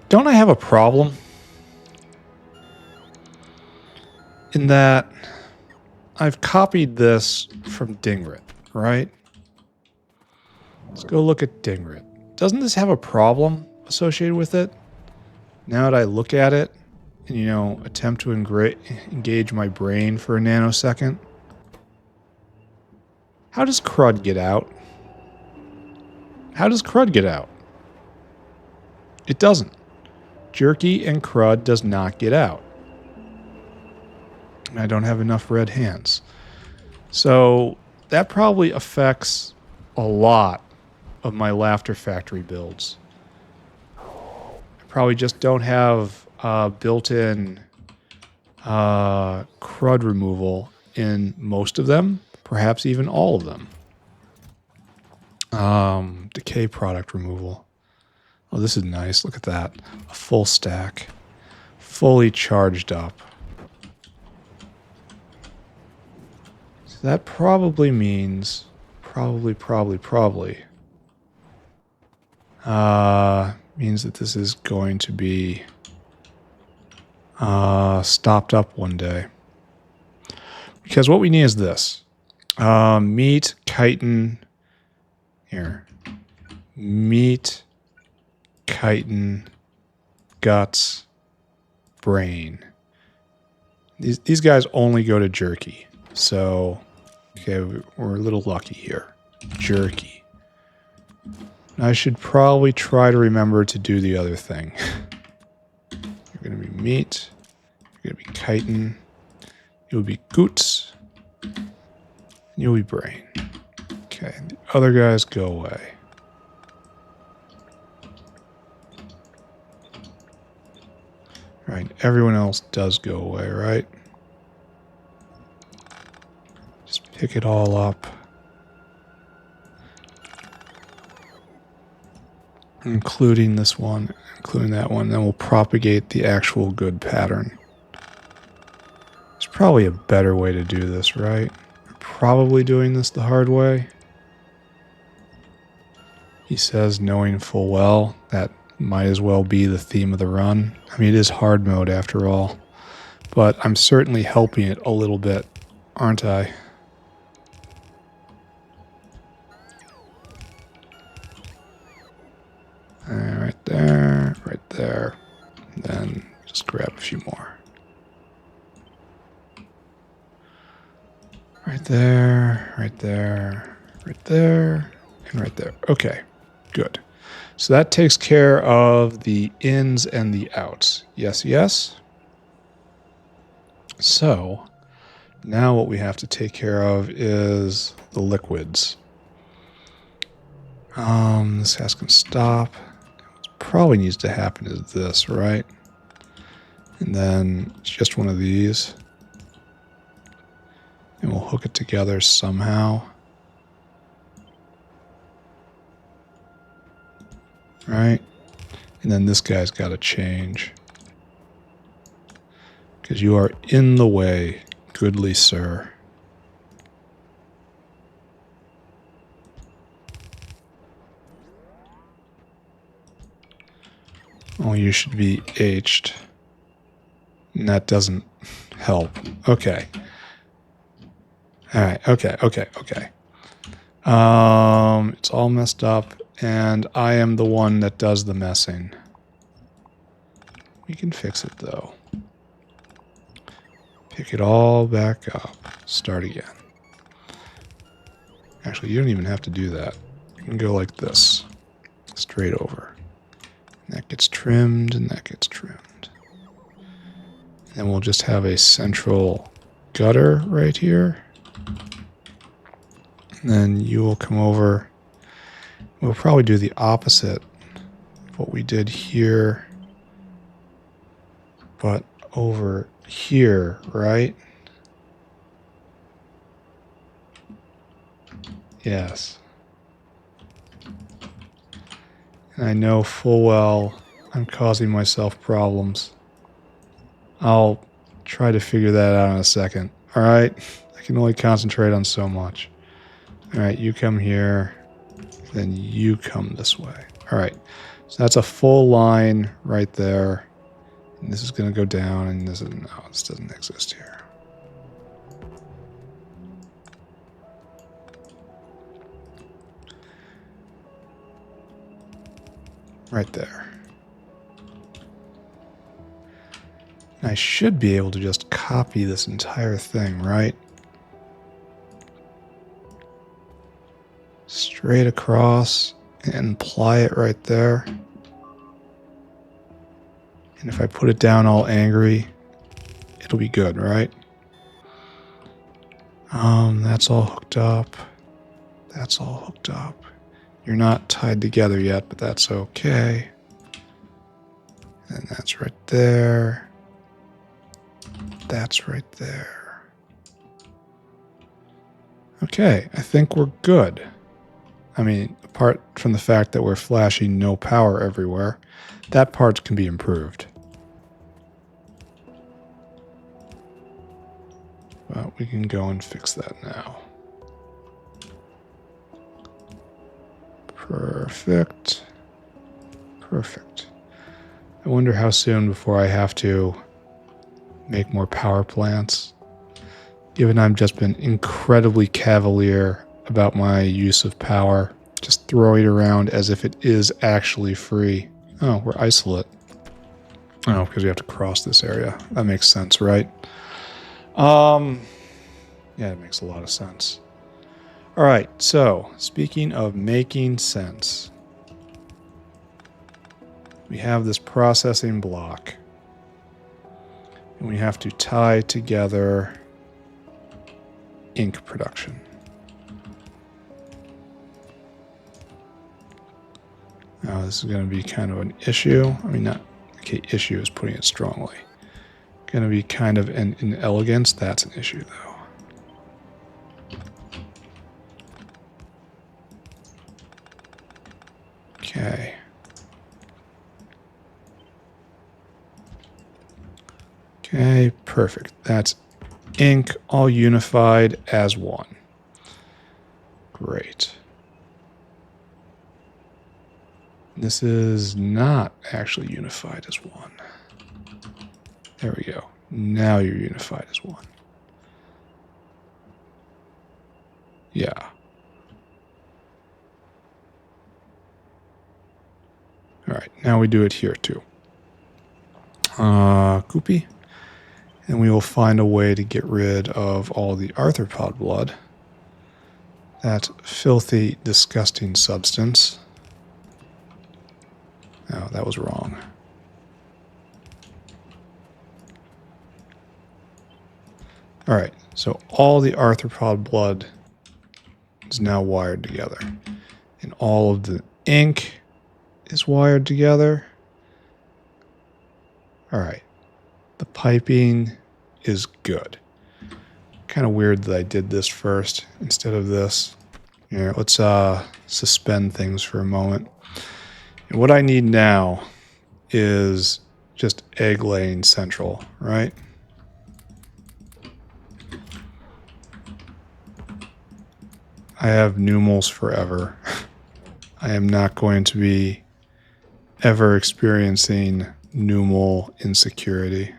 Don't I have a problem? In that I've copied this from Dingrit, right? Let's go look at Dingrit. Doesn't this have a problem associated with it? Now that I look at it and, you know, attempt to engage my brain for a nanosecond. How does crud get out? How does crud get out? It doesn't. Jerky and crud does not get out. And I don't have enough red hands. So that probably affects a lot of my Laughter Factory builds. I probably just don't have built-in crud removal in most of them, perhaps even all of them. Decay product removal. Oh, this is nice. Look at that. A full stack. Fully charged up. So that probably means... Probably means that this is going to be stopped up one day. Because what we need is this. Meat, chitin... Here. Meat... chitin, guts, brain. These guys only go to jerky. So, okay, we're a little lucky here. Jerky. I should probably try to remember to do the other thing. You're going to be meat. You're going to be chitin. You'll be guts. And you'll be brain. Okay, the other guys go away. Right, everyone else does go away, right? Just pick it all up. Including this one, including that one. Then we'll propagate the actual good pattern. There's probably a better way to do this, right? We're probably doing this the hard way. He says, knowing full well that might as well be the theme of the run. I mean, it is hard mode after all. But I'm certainly helping it a little bit, aren't I? Right there, right there. And then just grab a few more. Right there, right there, right there, and right there. Okay, good. So that takes care of the ins and the outs. Yes, yes. So now what we have to take care of is the liquids. This has to stop. What probably needs to happen is this, right? And then it's just one of these. And we'll hook it together somehow. Right? And then this guy's got to change. Because you are in the way, goodly sir. Oh, you should be H'd. And that doesn't help. Okay. Alright, okay. It's all messed up, and I am the one that does the messing. We can fix it, though. Pick it all back up. Start again. Actually, you don't even have to do that. You can go like this. Straight over. And that gets trimmed, and that gets trimmed. And we'll just have a central gutter right here. And then you will come over. We'll probably do the opposite of what we did here. But over here, right? Yes. And I know full well I'm causing myself problems. I'll try to figure that out in a second. Alright? I can only concentrate on so much. Alright, you come here. Then you come this way. Alright. So that's a full line right there. And this is going to go down, and this doesn't exist here. Right there. And I should be able to just copy this entire thing, right? Straight across and ply it right there. And if I put it down all angry, it'll be good, right? That's all hooked up. That's all hooked up. You're not tied together yet, but that's okay. And that's right there. That's right there. Okay, I think we're good. I mean, apart from the fact that we're flashing no power everywhere, that part can be improved. But we can go and fix that now. Perfect. Perfect. I wonder how soon before I have to make more power plants. Given I've just been incredibly cavalier about my use of power, just throwing it around as if it is actually free. Oh, we're isolate. Oh, because we have to cross this area. That makes sense, right? Yeah, it makes a lot of sense. All right, so speaking of making sense, we have this processing block, and we have to tie together ink production. Now, this is going to be kind of an issue. I mean, not, okay, issue is putting it strongly. Going to be kind of an inelegance. That's an issue, though. Okay. Okay, perfect. That's ink all unified as one. Great. This is not actually unified as one. There we go. Now you're unified as one. Yeah. All right, now we do it here too. Goopy. And we will find a way to get rid of all the arthropod blood. That filthy, disgusting substance. Oh, that was wrong. All right, so all the arthropod blood is now wired together. And all of the ink is wired together. All right. The piping is good. Kind of weird that I did this first instead of this. Here, let's suspend things for a moment. And what I need now is just egg laying central, right? I have Numals forever. I am not going to be ever experiencing Numal insecurity.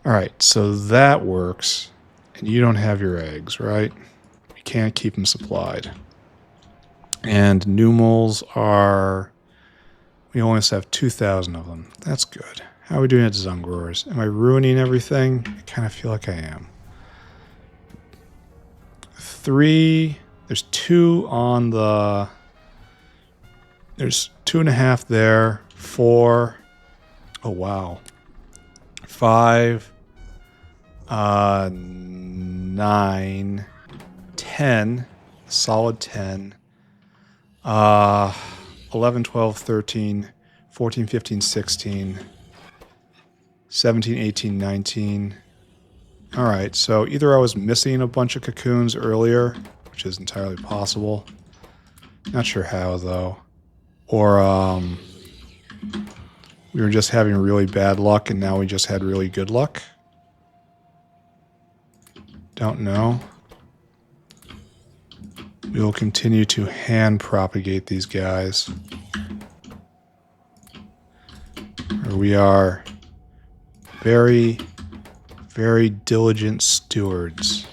Alright, so that works. And you don't have your eggs, right? You can't keep them supplied. And Numals are... we only have 2,000 of them. That's good. How are we doing at Zungrors? Am I ruining everything? I kind of feel like I am. 3... there's 2 on the... there's 2.5 there. 4... oh, wow. 5... 9... 10... solid 10... 11, 12, 13, 14, 15, 16, 17, 18, 19. All right, so either I was missing a bunch of cocoons earlier, which is entirely possible. Not sure how, though. Or we were just having really bad luck, and now we just had really good luck. Don't know. We will continue to hand propagate these guys. We are very, very diligent stewards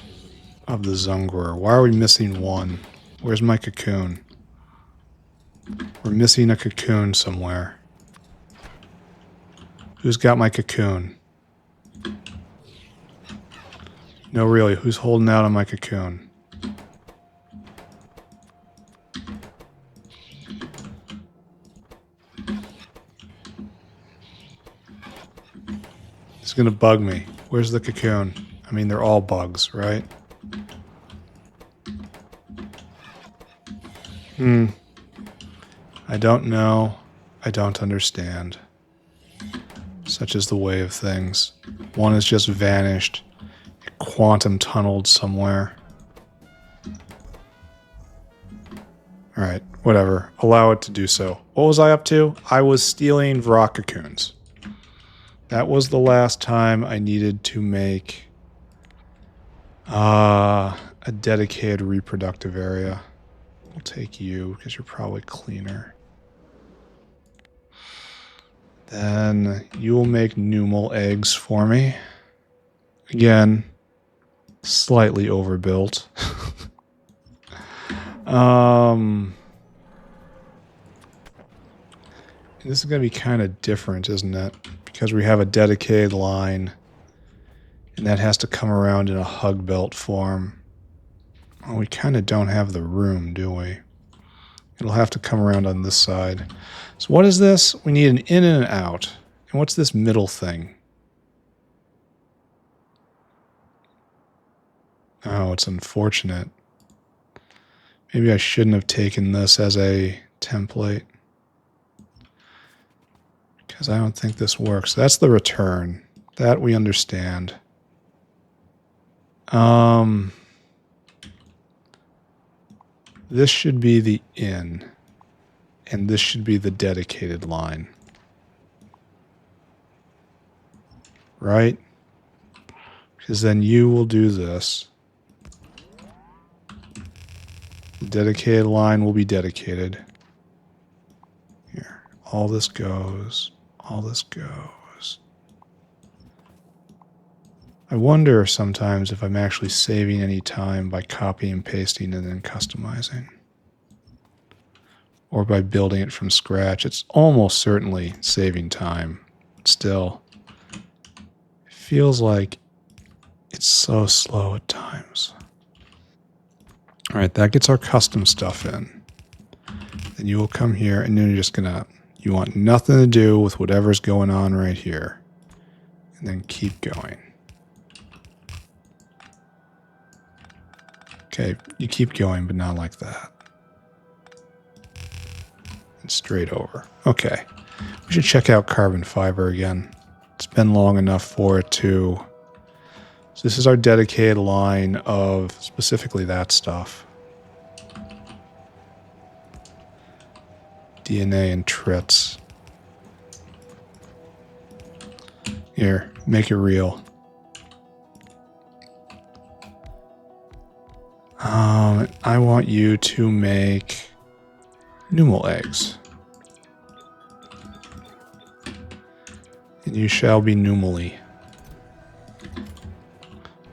of the Zungror. Why are we missing one? Where's my cocoon? We're missing a cocoon somewhere. Who's got my cocoon? No, really, who's holding out on my cocoon? It's gonna bug me. Where's the cocoon? I mean, they're all bugs, right? I don't know. I don't understand. Such is the way of things. One has just vanished. It quantum tunneled somewhere. Alright, whatever. Allow it to do so. What was I up to? I was stealing Vrock cocoons. That was the last time I needed to make a dedicated reproductive area. We'll take you because you're probably cleaner. Then you will make Numal eggs for me. Again, slightly overbuilt. This is going to be kind of different, isn't it? Because we have a dedicated line, and that has to come around in a hug belt form. Well, we kind of don't have the room, do we? It'll have to come around on this side. So what is this? We need an in and an out. And what's this middle thing? Oh, it's unfortunate. Maybe I shouldn't have taken this as a template. Because I don't think this works. That's the return. That we understand. This should be the in. And this should be the dedicated line. Right? Because then you will do this. The dedicated line will be dedicated. Here. All this goes. All this goes. I wonder sometimes if I'm actually saving any time by copying and pasting and then customizing. Or by building it from scratch. It's almost certainly saving time. Still, it feels like it's so slow at times. Alright, that gets our custom stuff in. Then you will come here and then you're just gonna... you want nothing to do with whatever's going on right here. And then keep going. Okay, you keep going, but not like that. and straight over. Okay. We should check out carbon fiber again. It's been long enough for it to... So this is our dedicated line of specifically that stuff. DNA and trits. Here, make it real. I want you to make Numal eggs. And you shall be Numally.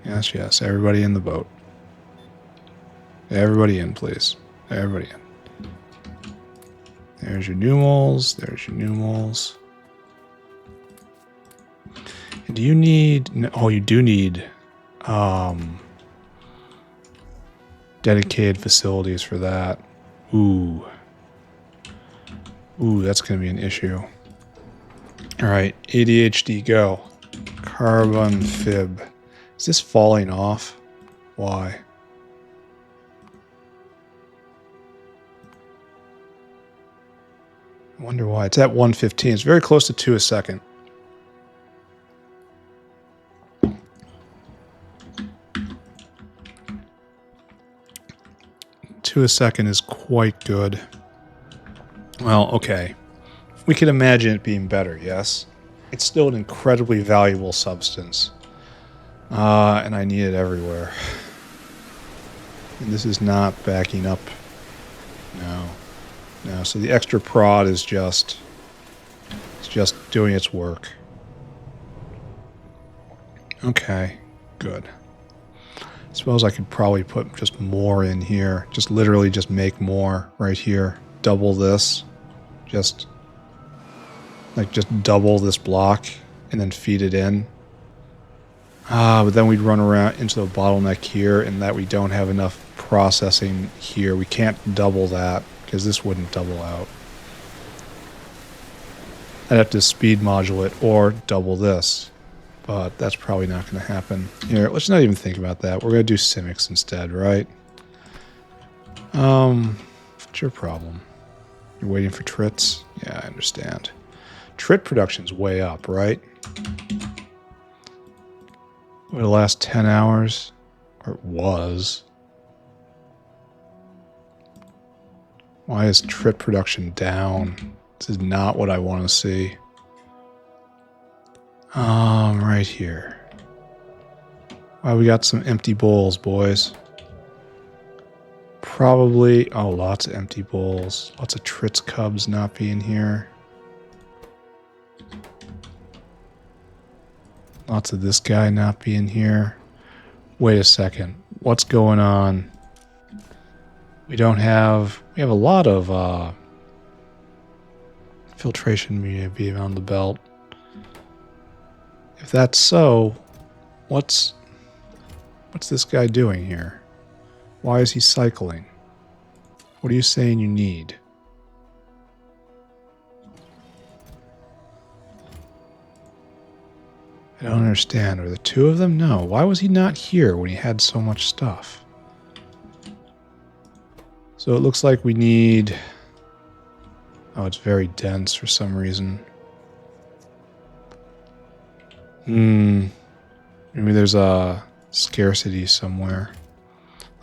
Yes, yes, everybody in the boat. Everybody in, please. Everybody in. There's your Numals. There's your Numals. And do you need... Oh, you do need... dedicated facilities for that. Ooh. Ooh, that's going to be an issue. Alright, ADHD, go. Carbon fib. Is this falling off? Why? I wonder why. It's at 115. It's very close to 2 a second. A second is quite good. Well, okay. We can imagine it being better, yes? It's still an incredibly valuable substance. And I need it everywhere. And this is not backing up. No. No, so the extra prod is just... It's just doing its work. Okay, good. I suppose I could probably put just more in here. Just literally just make more right here. Double this. Just double this block and then feed it in. But then we'd run around into the bottleneck here and that we don't have enough processing here. We can't double that because this wouldn't double out. I'd have to speed modulate or double this. But that's probably not going to happen. Here, let's not even think about that. We're going to do Simics instead, right? What's your problem? You're waiting for trits? Yeah, I understand. Trit production's way up, right? Over the last 10 hours? Or it was. Why is trit production down? This is not what I want to see. Right here. Wow, we got some empty bowls, boys. Probably, oh, lots of empty bowls. Lots of Trits cubs not being here. Lots of this guy not being here. Wait a second. What's going on? We have a lot of filtration media being on the belt. If that's so, what's this guy doing here? Why is he cycling? What are you saying you need? I don't understand. Are the two of them? No. Why was he not here when he had so much stuff? So it looks like we need... Oh, it's very dense for some reason. Maybe there's a scarcity somewhere.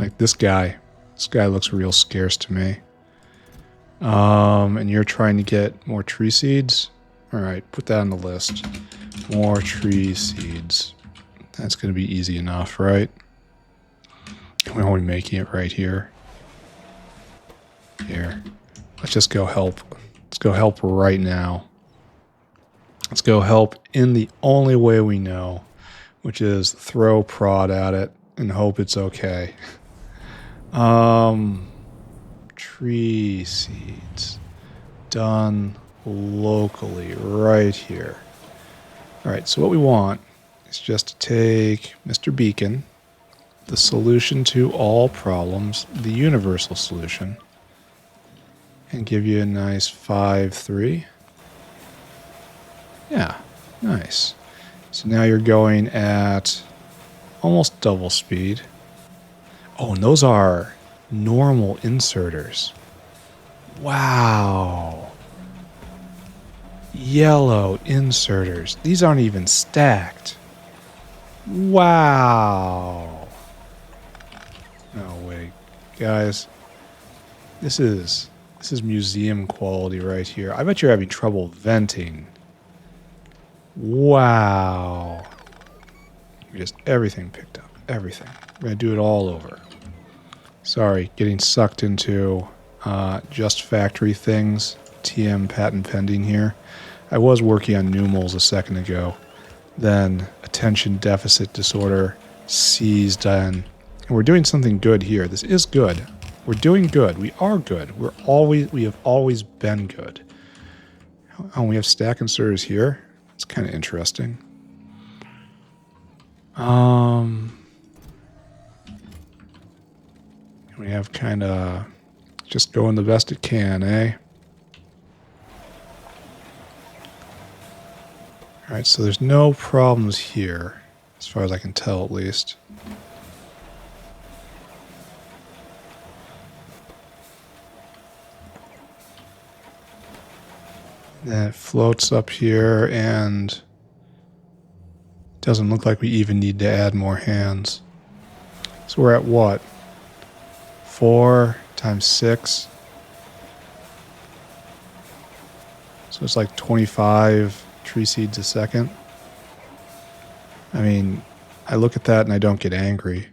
Like this guy. This guy looks real scarce to me. And you're trying to get more tree seeds? Alright, put that on the list. More tree seeds. That's going to be easy enough, right? We're only making it right here. Here. Let's just go help. Let's go help right now. Let's go help in the only way we know, which is throw prod at it and hope it's okay. Tree seeds. Done locally right here. Alright, so what we want is just to take Mr. Beacon, the solution to all problems, the universal solution, and give you a nice 5-3. Yeah, nice. So now you're going at almost double speed. Oh, and those are normal inserters. Wow. Yellow inserters. These aren't even stacked. Wow. No way. Guys, this is museum quality right here. I bet you're having trouble venting. Wow. Just everything picked up. Everything. We're going to do it all over. Sorry, getting sucked into just factory things. TM patent pending here. I was working on Numals a second ago. Then attention deficit disorder seized in. And we're doing something good here. This is good. We're doing good. We are good. We have always been good. Oh, we have stack inserters here. It's kind of interesting. We have kind of just going the best it can, eh? All right, so there's no problems here, as far as I can tell, at least. Then it floats up here, and it doesn't look like we even need to add more hands. So we're at what? 4 times 6. So it's like 25 tree seeds a second. I mean, I look at that and I don't get angry.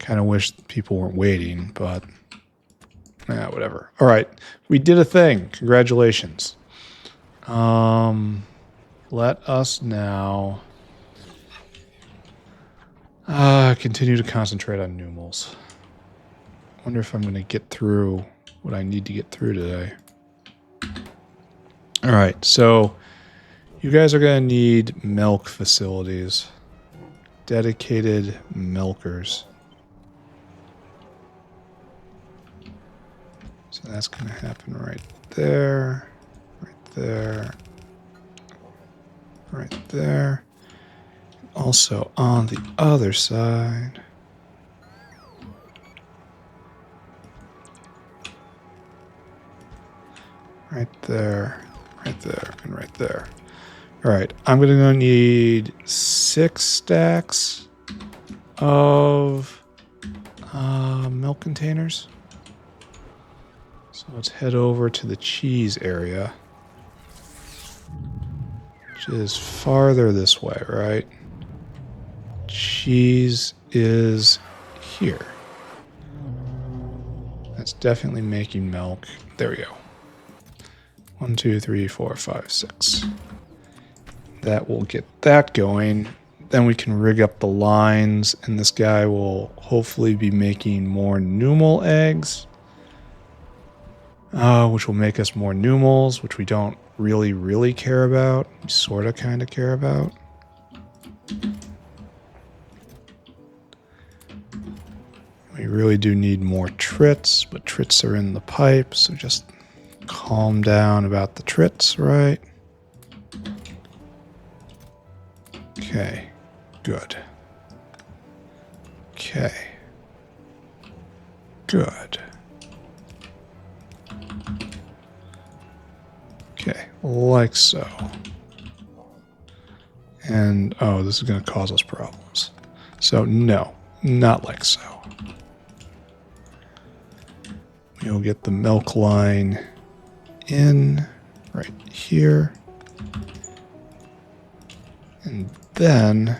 Kind of wish people weren't waiting, but whatever. All right, we did a thing. Congratulations. Let us now continue to concentrate on Numals. Wonder if I'm going to get through what I need to get through today. All right, so you guys are going to need milk facilities. Dedicated milkers. So that's going to happen right there, right there, right there. Also on the other side. Right there, and right there. All right, I'm going to need 6 stacks of milk containers. So let's head over to the cheese area, which is farther this way, right? Cheese is here. That's definitely making milk. There we go. 1, 2, 3, 4, 5, 6. That will get that going. Then we can rig up the lines, and this guy will hopefully be making more Numal eggs, which will make us more Numals, which we don't really care about. We sort of kind of care about. We really do need more trits, but trits are in the pipe, so just calm down about the trits, right? Okay, good. Okay, good. Okay, like so. And, oh, this is going to cause us problems. So, no, not like so. We'll get the milk line in right here. And then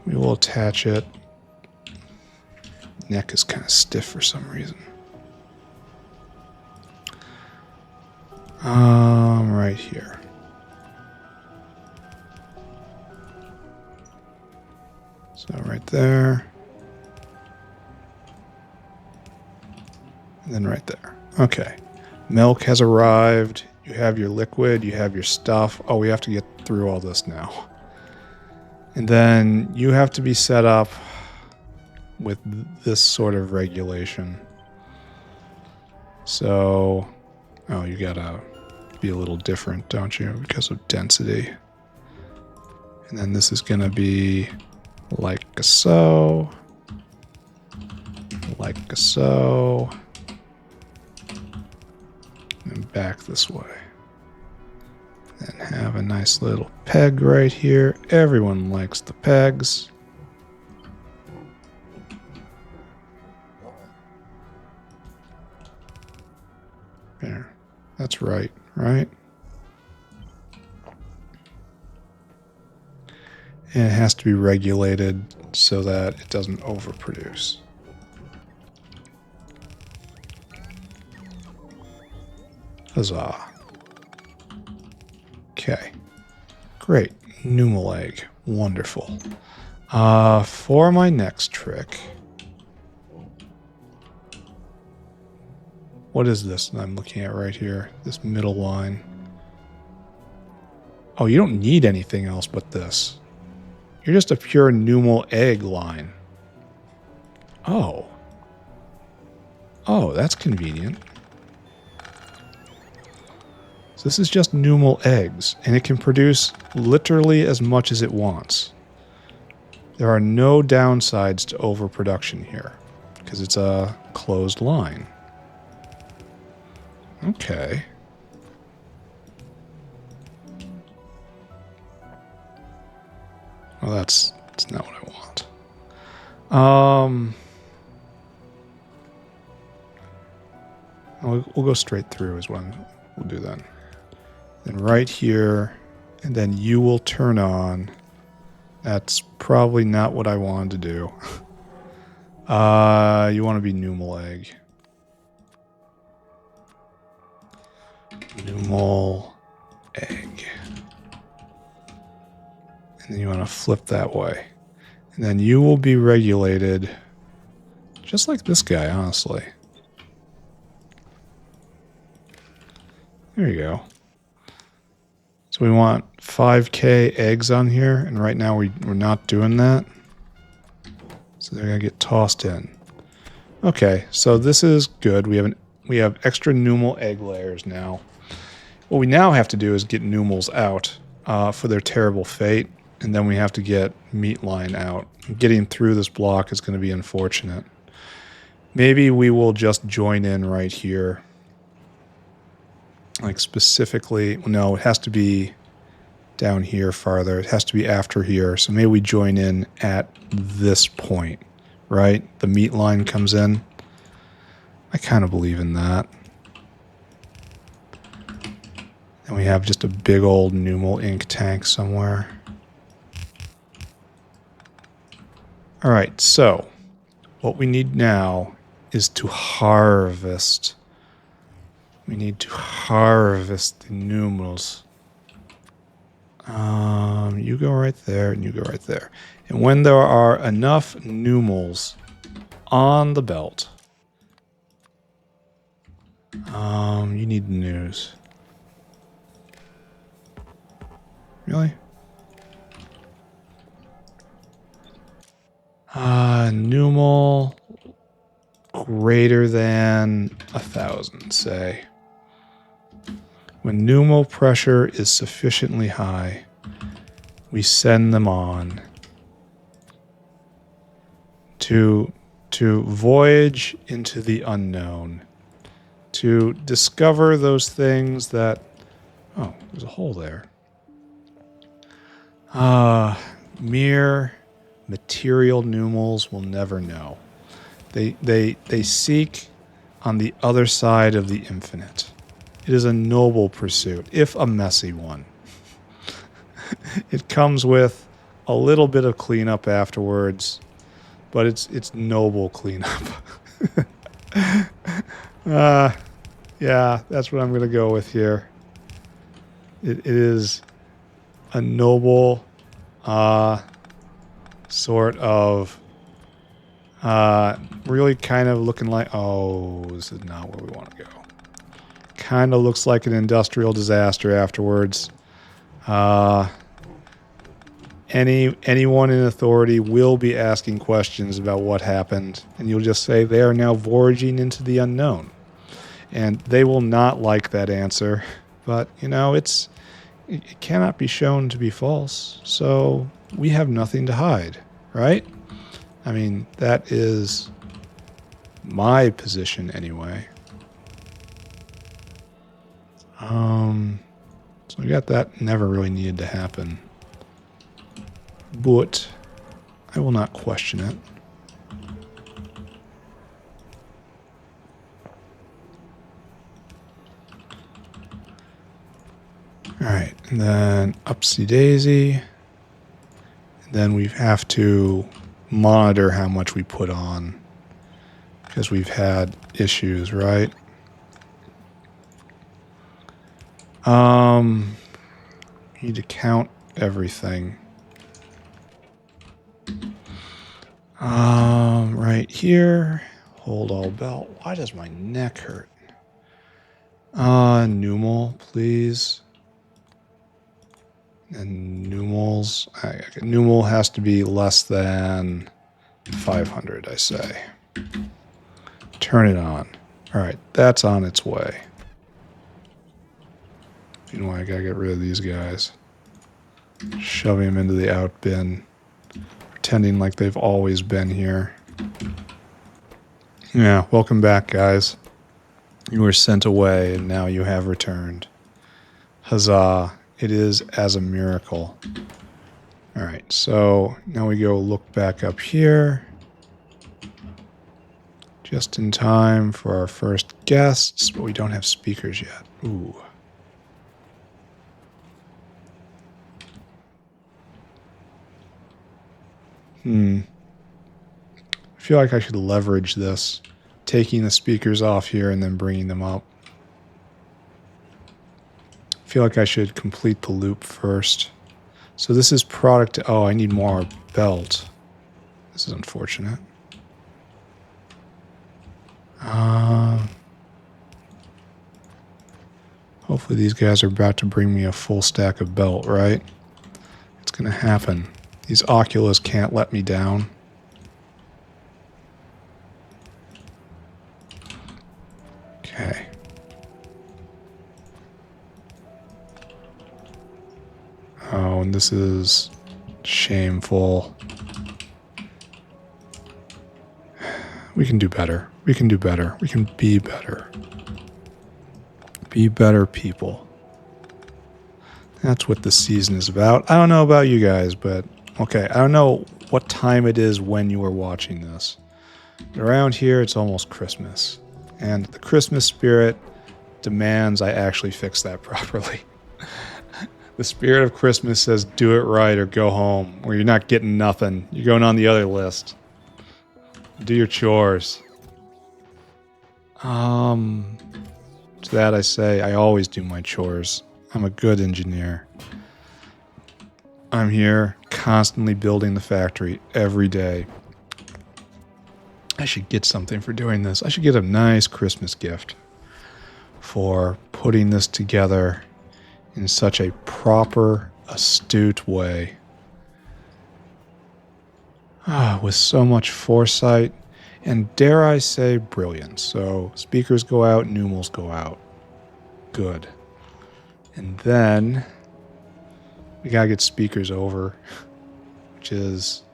we will attach it. Neck is kind of stiff for some reason. Right here. So right there. And then right there. Okay. Milk has arrived. You have your liquid. You have your stuff. Oh, we have to get through all this now. And then you have to be set up with this sort of regulation. So, oh, you gotta be a little different, don't you? Because of density. And then this is gonna be like so. Like so. And back this way. And have a nice little peg right here. Everyone likes the pegs. There. That's right, right? And it has to be regulated so that it doesn't overproduce. Huzzah. Okay. Great. Numal egg. Wonderful. For my next trick... What is this that I'm looking at right here? This middle line. Oh, you don't need anything else but this. You're just a pure Numal egg line. Oh. Oh, that's convenient. So this is just Numal eggs, and it can produce literally as much as it wants. There are no downsides to overproduction here, because it's a closed line. Okay. Well, that's not what I want. We'll go straight through is what we'll do then. Then right here, and then you will turn on. That's probably not what I wanted to do. You want to be Numal egg. Numal egg. And then you want to flip that way. And then you will be regulated just like this guy, honestly. There you go. So we want 5K eggs on here, and right now we're not doing that. So they're going to get tossed in. Okay, so this is good. We have extra Numal egg layers now. What we now have to do is get Numals out for their terrible fate, and then we have to get meat line out. Getting through this block is going to be unfortunate. Maybe we will just join in right here. Like specifically, no, it has to be down here farther. It has to be after here. So maybe we join in at this point, right? The meat line comes in. I kind of believe in that. And we have just a big old Numal ink tank somewhere. All right, so what we need now is to harvest. We need to harvest the Numals. You go right there, and you go right there. And when there are enough Numals on the belt, you need news. Really? Numal greater than 1,000, say. When Numal pressure is sufficiently high, we send them on to voyage into the unknown, to discover those things that... Oh, there's a hole there. Mere material Numals will never know. They seek on the other side of the infinite. It is a noble pursuit, if a messy one. It comes with a little bit of cleanup afterwards, but it's noble cleanup. Yeah, that's what I'm going to go with here. It is a noble sort of really kind of looking like, oh, this is not where we want to go. Kind of looks like an industrial disaster afterwards. Anyone in authority will be asking questions about what happened, and you'll just say they are now voyaging into the unknown. And they will not like that answer, but, you know, it cannot be shown to be false, so we have nothing to hide, right? I mean, that is my position anyway. So we got that. Never really needed to happen. But I will not question it. Alright, and then upsy daisy. And then we have to monitor how much we put on. Because we've had issues, right? Need to count everything. Right here. Hold all belt. Why does my neck hurt? Numal, please. And Numal's. Numal has to be less than 500, I say. Turn it on. Alright, that's on its way. You know, I gotta get rid of these guys. Shoving them into the out bin. Pretending like they've always been here. Yeah, welcome back, guys. You were sent away, and now you have returned. Huzzah. It is as a miracle. Alright, so now we go look back up here. Just in time for our first guests, but we don't have speakers yet. Ooh. I feel like I should leverage this. Taking the speakers off here and then bringing them up. I feel like I should complete the loop first. So this is product... Oh, I need more belt. This is unfortunate. Hopefully these guys are about to bring me a full stack of belt, right? It's going to happen. These Oculus can't let me down. Okay. Oh, and this is shameful. We can do better. We can do better. We can be better. Be better people. That's what this season is about. I don't know about you guys, but okay, I don't know what time it is when you are watching this. But around here, it's almost Christmas. And the Christmas spirit demands I actually fix that properly. The spirit of Christmas says do it right or go home, or you're not getting nothing. You're going on the other list. Do your chores. To that I say, I always do my chores. I'm a good engineer. I'm here constantly building the factory every day. I should get something for doing this. I should get a nice Christmas gift for putting this together in such a proper, astute way. With so much foresight and, dare I say, brilliance. So speakers go out, Numals go out. Good. And then we gotta get speakers over, which is...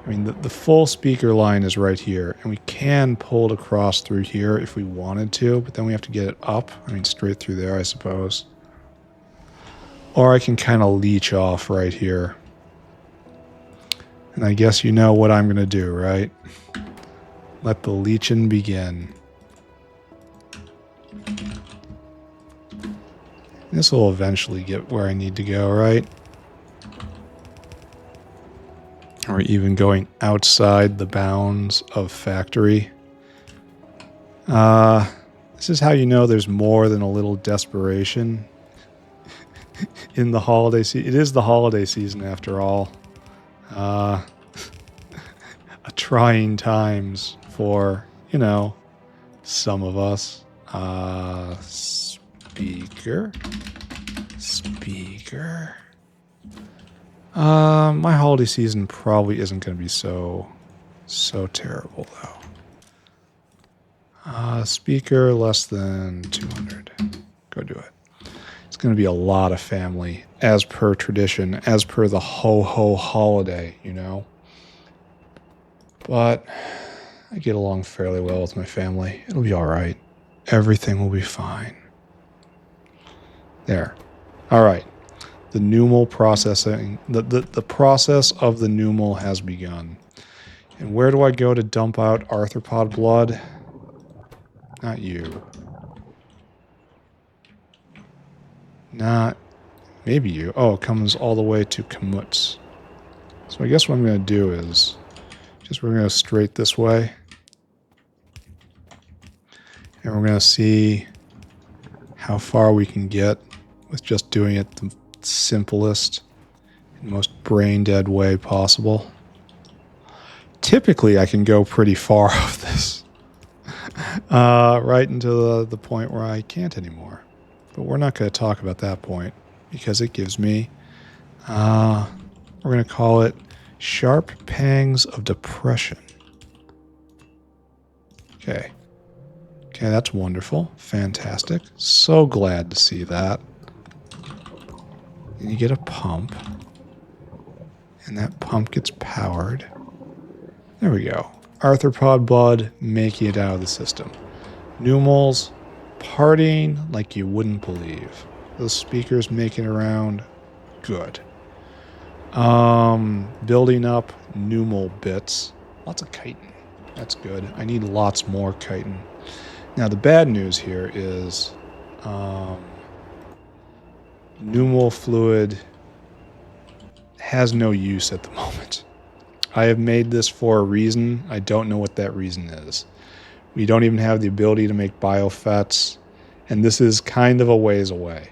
I mean, the full speaker line is right here, and we can pull it across through here if we wanted to, but then we have to get it up. I mean, straight through there, I suppose. Or I can kind of leech off right here. And I guess you know what I'm going to do, right? Let the leeching begin. This will eventually get where I need to go, right? Or even going outside the bounds of factory. This is how you know there's more than a little desperation in the holiday season. It is the holiday season after all. A trying times for, you know, some of us. Speaker. My holiday season probably isn't going to be so terrible, though. Speaker less than 200. Go do it. It's going to be a lot of family, as per tradition, as per the ho-ho holiday, you know? But I get along fairly well with my family. It'll be all right. Everything will be fine. There. All right. The Numal processing, the process of the Numal has begun. And where do I go to dump out arthropod blood? Not you. Not, maybe you. Oh, it comes all the way to Kamutz. So I guess what I'm going to do is, we're going to straight this way. And we're going to see how far we can get with just doing it the simplest and most brain-dead way possible. Typically, I can go pretty far off this. Right into the point where I can't anymore. But we're not going to talk about that point because it gives me, we're going to call it Sharp Pangs of Depression. Okay. Okay, that's wonderful. Fantastic. So glad to see that. And you get a pump. And that pump gets powered. There we go. Arthropod blood making it out of the system. Numals partying like you wouldn't believe. Those speakers making around. Good. Building up Numal bits. Lots of chitin. That's good. I need lots more chitin. Now the bad news here is Numal fluid has no use at the moment. I have made this for a reason. I don't know what that reason is. We don't even have the ability to make biofets, and this is kind of a ways away.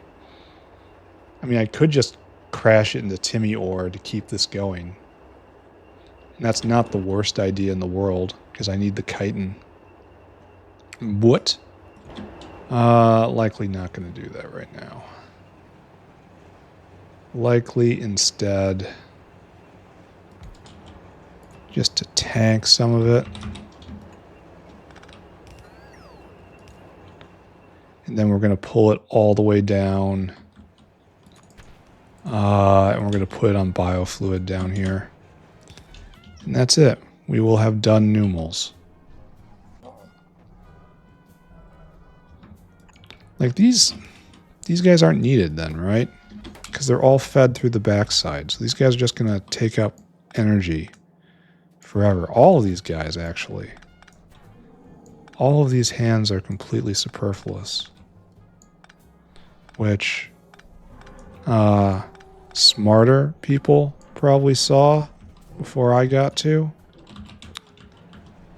I mean, I could just crash it into Timmy ore to keep this going. And that's not the worst idea in the world, because I need the chitin. What? Likely not going to do that right now. Likely instead just to tank some of it. And then we're going to pull it all the way down. And we're going to put it on biofluid down here. And that's it. We will have done Numals. Like these guys aren't needed then, right? Because they're all fed through the backside. So these guys are just going to take up energy forever. All of these guys, actually. All of these hands are completely superfluous. Which smarter people probably saw before I got to.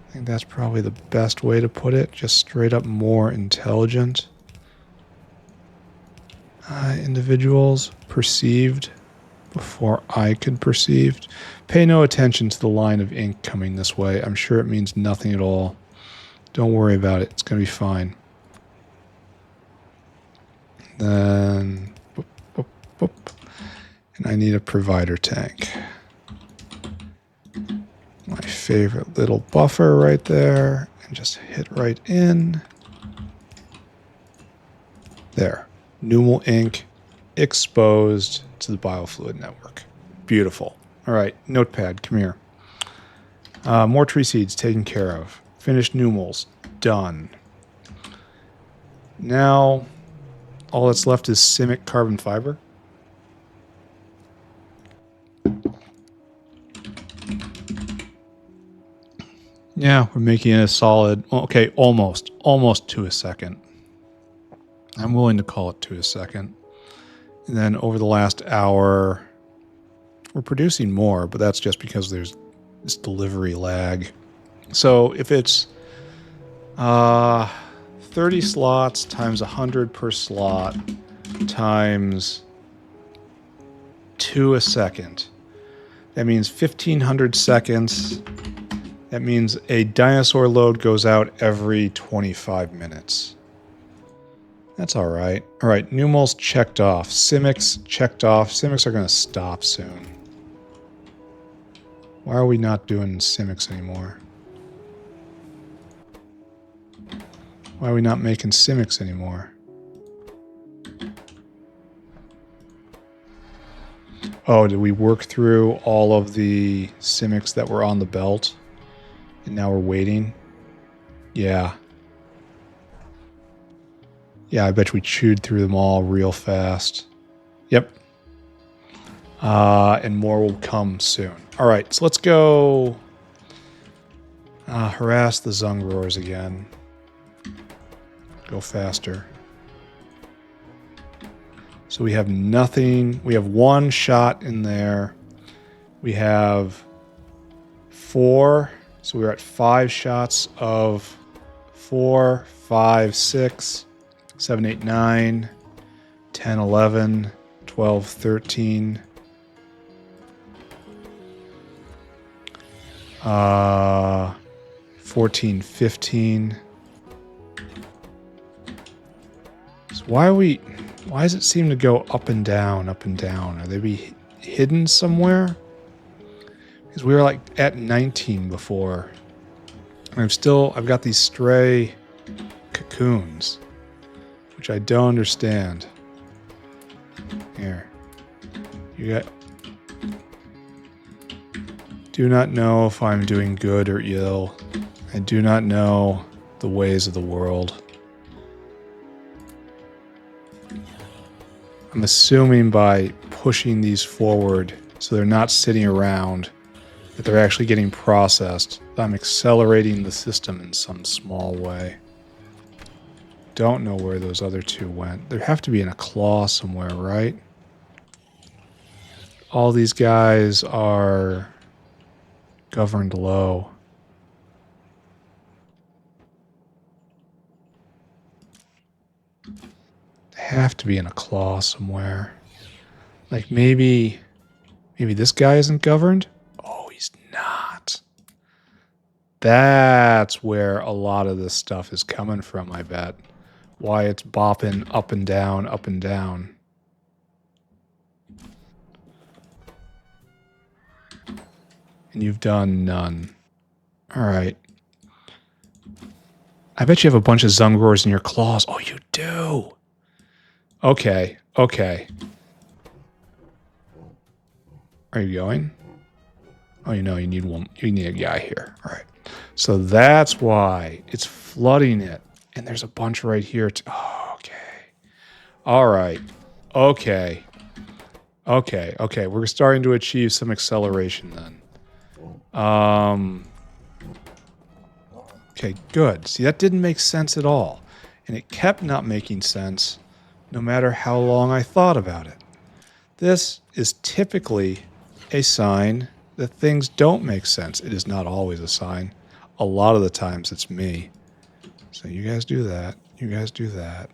I think that's probably the best way to put it. Just straight up more intelligent individuals perceived before I could perceive. Pay no attention to the line of ink coming this way. I'm sure it means nothing at all. Don't worry about it. It's going to be fine. Then, boop, boop, boop. And I need a provider tank. My favorite little buffer right there. And just hit right in. There. Numal ink exposed to the biofluid network. Beautiful. All right, Notepad, come here. More tree seeds taken care of. Finished Numals. Done. Now, all that's left is Simik Carbon Fiber. Yeah, we're making it a solid, okay, almost to a second. I'm willing to call it to a second. And then over the last hour, we're producing more, but that's just because there's this delivery lag. So if it's 30 slots times 100 per slot times 2 a second, that means 1,500 seconds. That means a dinosaur load goes out every 25 minutes. That's all right. All right, Numals checked off. Simics checked off. Simics are going to stop soon. Why are we not doing Simics anymore? Why are we not making Simics anymore? Oh, did we work through all of the Simics that were on the belt? And now we're waiting? Yeah. Yeah, I bet we chewed through them all real fast. Yep. And more will come soon. All right, so let's go harass the Zungrors again. Go faster. So we have nothing. We have one shot in there. We have 4. So we're at 5 shots of 4, 5, 6, 7, 8, 9, 10, 11, 12, 13. 14, 15. So why does it seem to go up and down, up and down? Are they be hidden somewhere? Because we were like at 19 before. And I've got these stray cocoons, which I don't understand. Here. Do not know if I'm doing good or ill. I do not know the ways of the world. I'm assuming by pushing these forward so they're not sitting around, that they're actually getting processed. I'm accelerating the system in some small way. Don't know where those other 2 went. There have to be in a claw somewhere, right? All these guys are governed low. They have to be in a claw somewhere. Like maybe this guy isn't governed? Oh, he's not. That's where a lot of this stuff is coming from, I bet. Why it's bopping up and down, up and down. And you've done none. All right. I bet you have a bunch of Zungrors in your claws. Oh, you do. Okay. Okay. Are you going? Oh, you know, you need one. You need a guy here. All right. So that's why it's flooding it. And there's a bunch right here. Oh, okay. All right. Okay. Okay. Okay. We're starting to achieve some acceleration then. Okay, good. See, that didn't make sense at all. And it kept not making sense no matter how long I thought about it. This is typically a sign that things don't make sense. It is not always a sign. A lot of the times it's me. So you guys do that. You guys do that.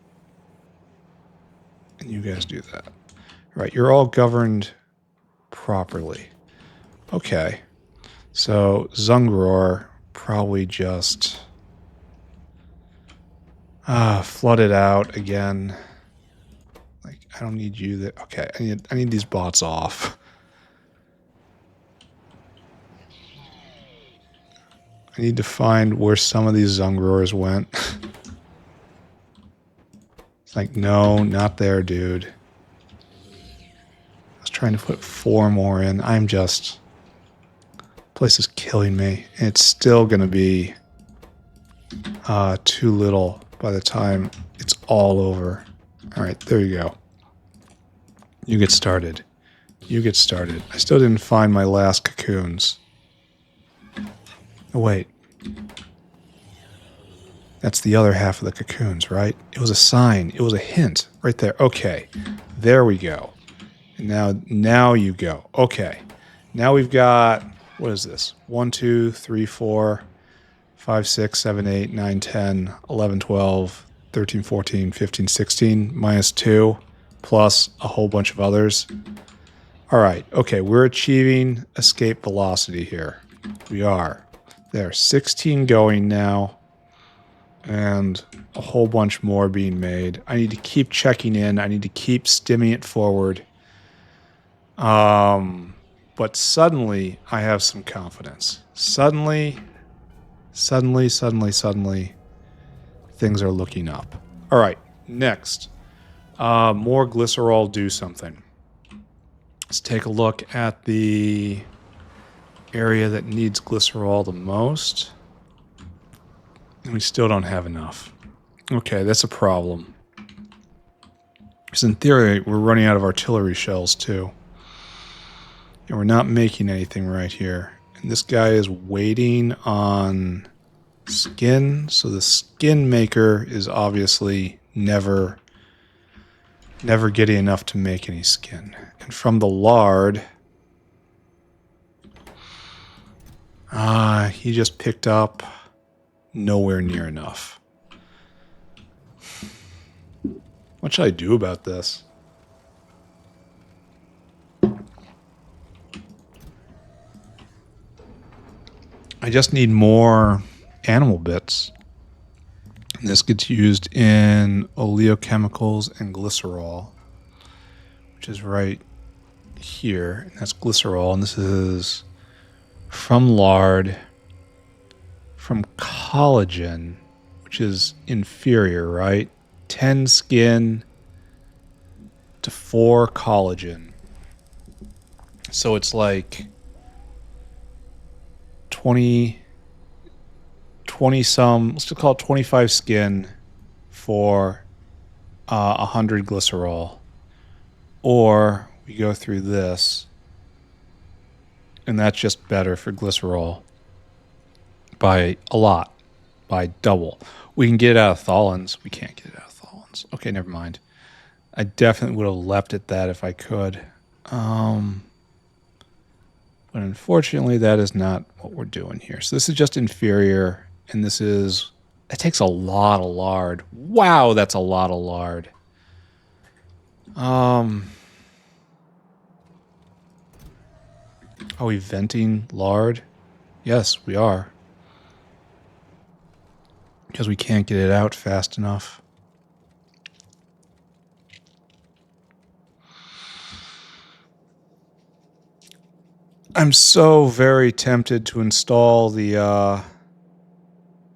And you guys do that. Right, you're all governed properly. Okay. So Zungror probably just flooded out again. Like, I don't need you there. Okay, I need these bots off. I need to find where some of these Zungrors went. It's like, no, not there, dude. I was trying to put 4 more in. I'm just... Place is killing me. And it's still going to be too little by the time it's all over. All right, there you go. You get started. You get started. I still didn't find my last cocoons. Oh, wait. That's the other half of the cocoons, right? It was a sign. It was a hint right there. Okay, there we go. And now you go. Okay, now we've got... What is this? 1, 2, 3, 4, 5, 6, 7, 8, 9, 10, 11, 12, 13, 14, 15, 16, minus 2, plus a whole bunch of others. All right. Okay, we're achieving escape velocity here. We are. There, 16 going now, and a whole bunch more being made. I need to keep checking in. I need to keep stimming it forward. But suddenly, I have some confidence. Suddenly, things are looking up. All right, next. More glycerol do something. Let's take a look at the area that needs glycerol the most. And we still don't have enough. Okay, that's a problem. Because in theory, we're running out of artillery shells too. And we're not making anything right here. And this guy is waiting on skin. So the skin maker is obviously never getting enough to make any skin. And from the lard, he just picked up nowhere near enough. What should I do about this? I just need more animal bits. And this gets used in oleochemicals and glycerol, which is right here. And that's glycerol, and this is from lard, from collagen, which is inferior, right? 10 skin to 4 collagen. So it's like 20 some, let's just call it 25 skin for 100 glycerol. Or we go through this, and that's just better for glycerol by a lot, by double. We can get it out of tholins. We can't get it out of tholins. Okay, never mind. I definitely would have left it that if I could. But unfortunately, that is not what we're doing here. So this is just inferior, and this is... It takes a lot of lard. Wow, that's a lot of lard. Are we venting lard? Yes, we are. Because we can't get it out fast enough. I'm so very tempted to install the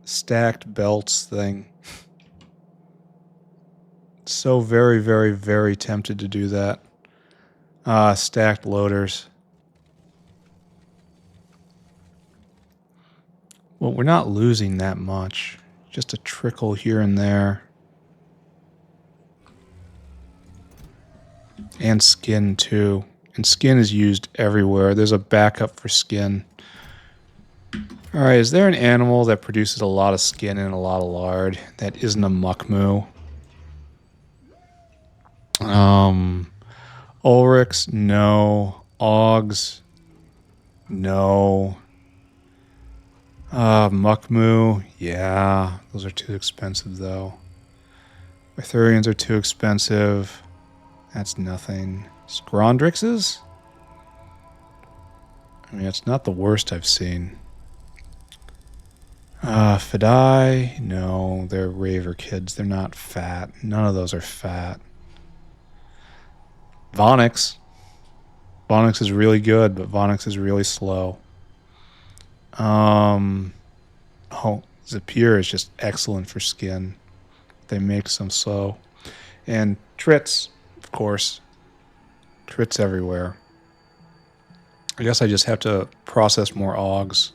stacked belts thing. So very, very, very tempted to do that. Stacked loaders. Well, we're not losing that much. Just a trickle here and there. And skin, too. And skin is used everywhere. There's a backup for skin. Alright, is there an animal that produces a lot of skin and a lot of lard that isn't a muckmoo? Ulrichs, no. Augs, no. Muckmoo, yeah. Those are too expensive, though. Arthurians are too expensive. That's nothing. Scrondrixes? I mean, it's not the worst I've seen. Fidai? No, they're raver kids. They're not fat. None of those are fat. Vonix. Vonix is really good, but Vonix is really slow. Oh, Zapier is just excellent for skin. They make some slow. And Trits, of course. Trits everywhere. I guess I just have to process more Augs.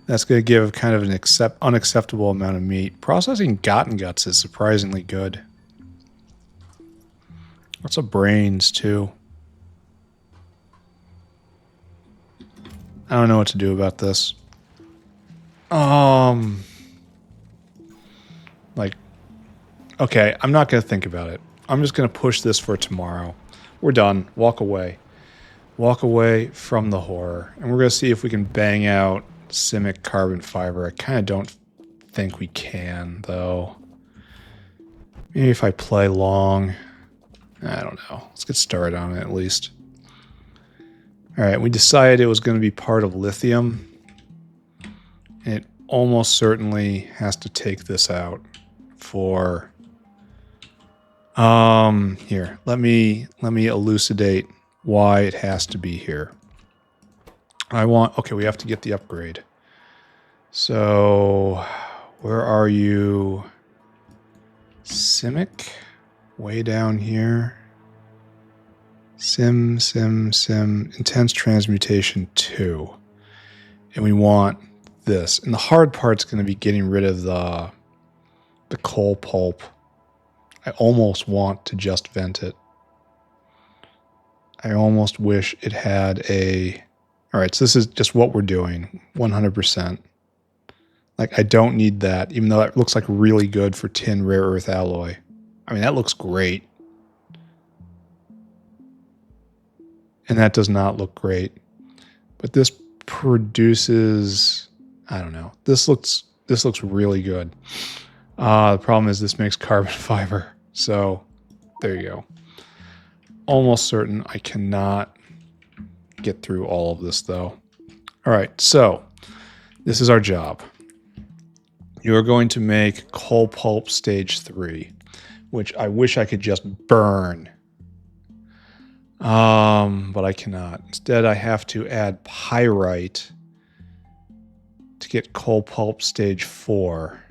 That's going to give kind of an unacceptable amount of meat. Processing Gotten Guts is surprisingly good. Lots of brains, too. I don't know what to do about this. Okay, I'm not going to think about it. I'm just going to push this for tomorrow. We're done. Walk away. Walk away from the horror. And we're going to see if we can bang out Simik Carbon Fiber. I kind of don't think we can, though. Maybe if I play long. I don't know. Let's get started on it, at least. Alright, we decided it was going to be part of lithium. And it almost certainly has to take this out for... Here, let me elucidate why it has to be here. Okay, we have to get the upgrade. So, where are you? Simik? Way down here. Sim, Intense Transmutation 2. And we want this. And the hard part's going to be getting rid of the coal pulp. I almost want to just vent it. I almost wish it had a... All right, so this is just what we're doing, 100%. Like, I don't need that, even though that looks like really good for tin rare earth alloy. I mean, that looks great. And that does not look great. But this produces... I don't know. This looks really good. The problem is this makes carbon fiber. So, there you go. Almost certain I cannot get through all of this, though. All right, so this is our job. You are going to make coal pulp stage 3, which I wish I could just burn. But I cannot. Instead, I have to add pyrite to get coal pulp stage 4.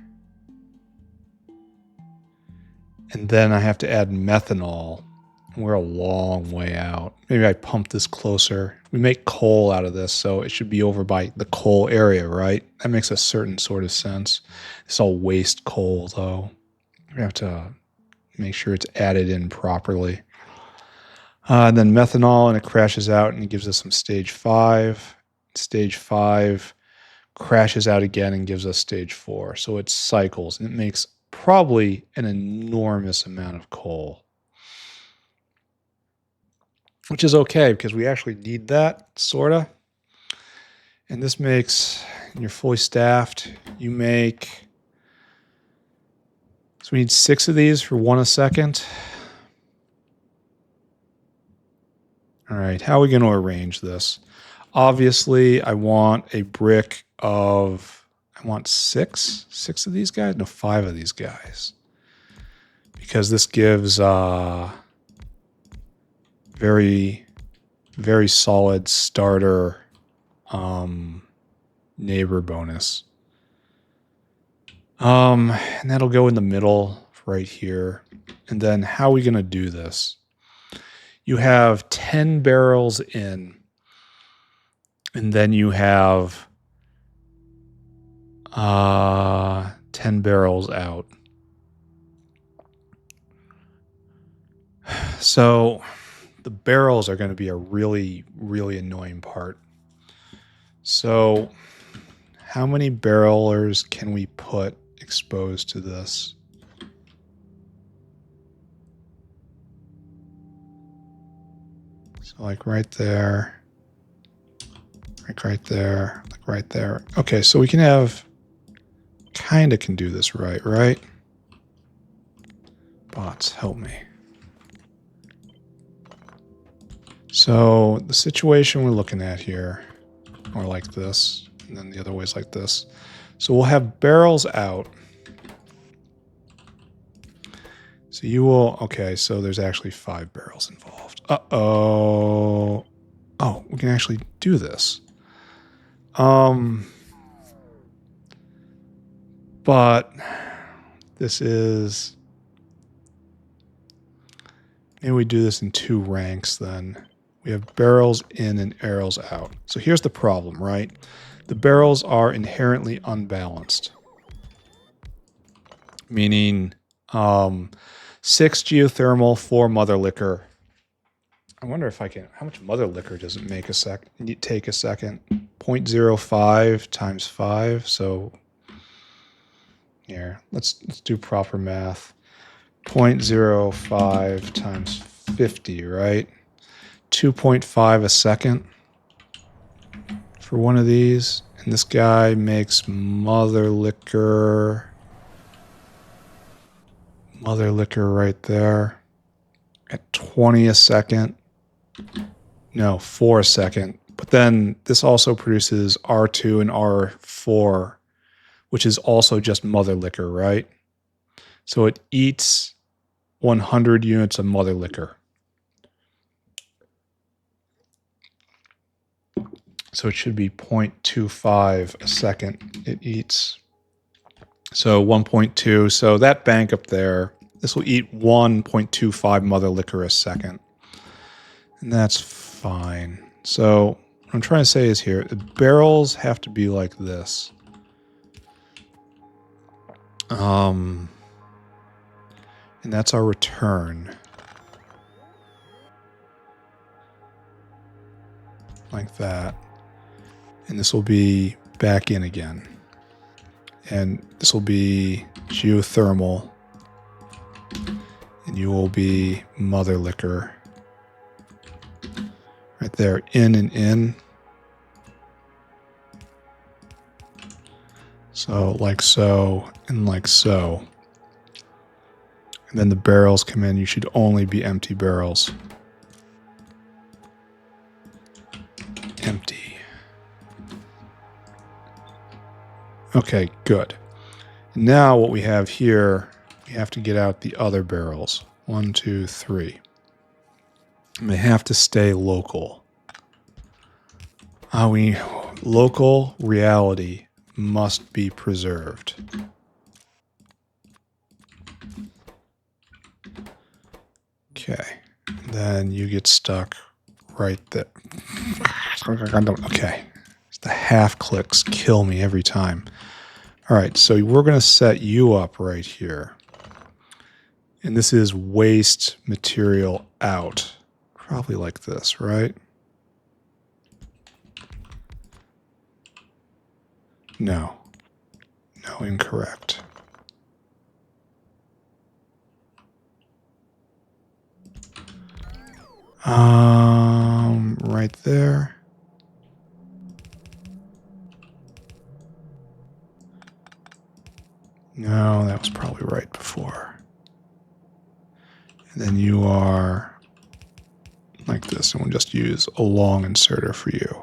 And then I have to add methanol. We're a long way out. Maybe I pump this closer. We make coal out of this, so it should be over by the coal area, right? That makes a certain sort of sense. It's all waste coal, though. We have to make sure it's added in properly. And then methanol, and it crashes out, and it gives us some stage 5. Stage 5 crashes out again and gives us stage 4. So it cycles, and it makes probably an enormous amount of coal. Which is okay, because we actually need that, sort of. And this makes, when you're fully staffed, you make... So we need 6 of these for 1 a second. All right, how are we going to arrange this? Obviously, I want a brick of... I want 6? 6 of these guys? No, 5 of these guys. Because this gives... very, very solid starter neighbor bonus. And that'll go in the middle right here. And then how are we going to do this? You have 10 barrels in, and then you have 10 barrels out. So the barrels are going to be a really, really annoying part. So how many barrelers can we put exposed to this? So like right there, like right there, like right there. Okay, so we can have, kind of can do this right? Bots, help me. So the situation we're looking at here, more like this, and then the other way is like this. So we'll have barrels out. So you will, okay, so there's actually 5 barrels involved. Uh-oh. Oh, we can actually do this. But this is, maybe we do this in 2 ranks then. We have barrels in and barrels out. So here's the problem, right? The barrels are inherently unbalanced. Meaning 6 geothermal, 4 mother liquor. I wonder if I can, how much mother liquor does it make take a second? 0.05 times 5. So here, let's do proper math. 0.05 times 50, right? 2.5 a second for one of these. And this guy makes mother liquor right there at 20 a second. No, 4 a second. But then this also produces R2 and R4, which is also just mother liquor, right? So it eats 100 units of mother liquor. So it should be 0.25 a second it eats. So 1.2. So that bank up there, this will eat 1.25 mother liquor a second. And that's fine. So what I'm trying to say is here, the barrels have to be like this. And And that's our return. Like that. And this will be back in again. And this will be geothermal. And you will be mother liquor. Right there, in and in. So, like so, and like so. And then the barrels come in. You should only be empty barrels. Empty. Okay, good. Now what we have here, we have to get out the other barrels. 1, 2, 3. And they have to stay local. Local reality must be preserved. Okay. Then you get stuck right there. Okay. The half clicks kill me every time. All right, so we're going to set you up right here. And this is waste material out. Probably like this, right? No. No, incorrect. Right there. No, that was probably right before. And then you are like this, and we'll just use a long inserter for you.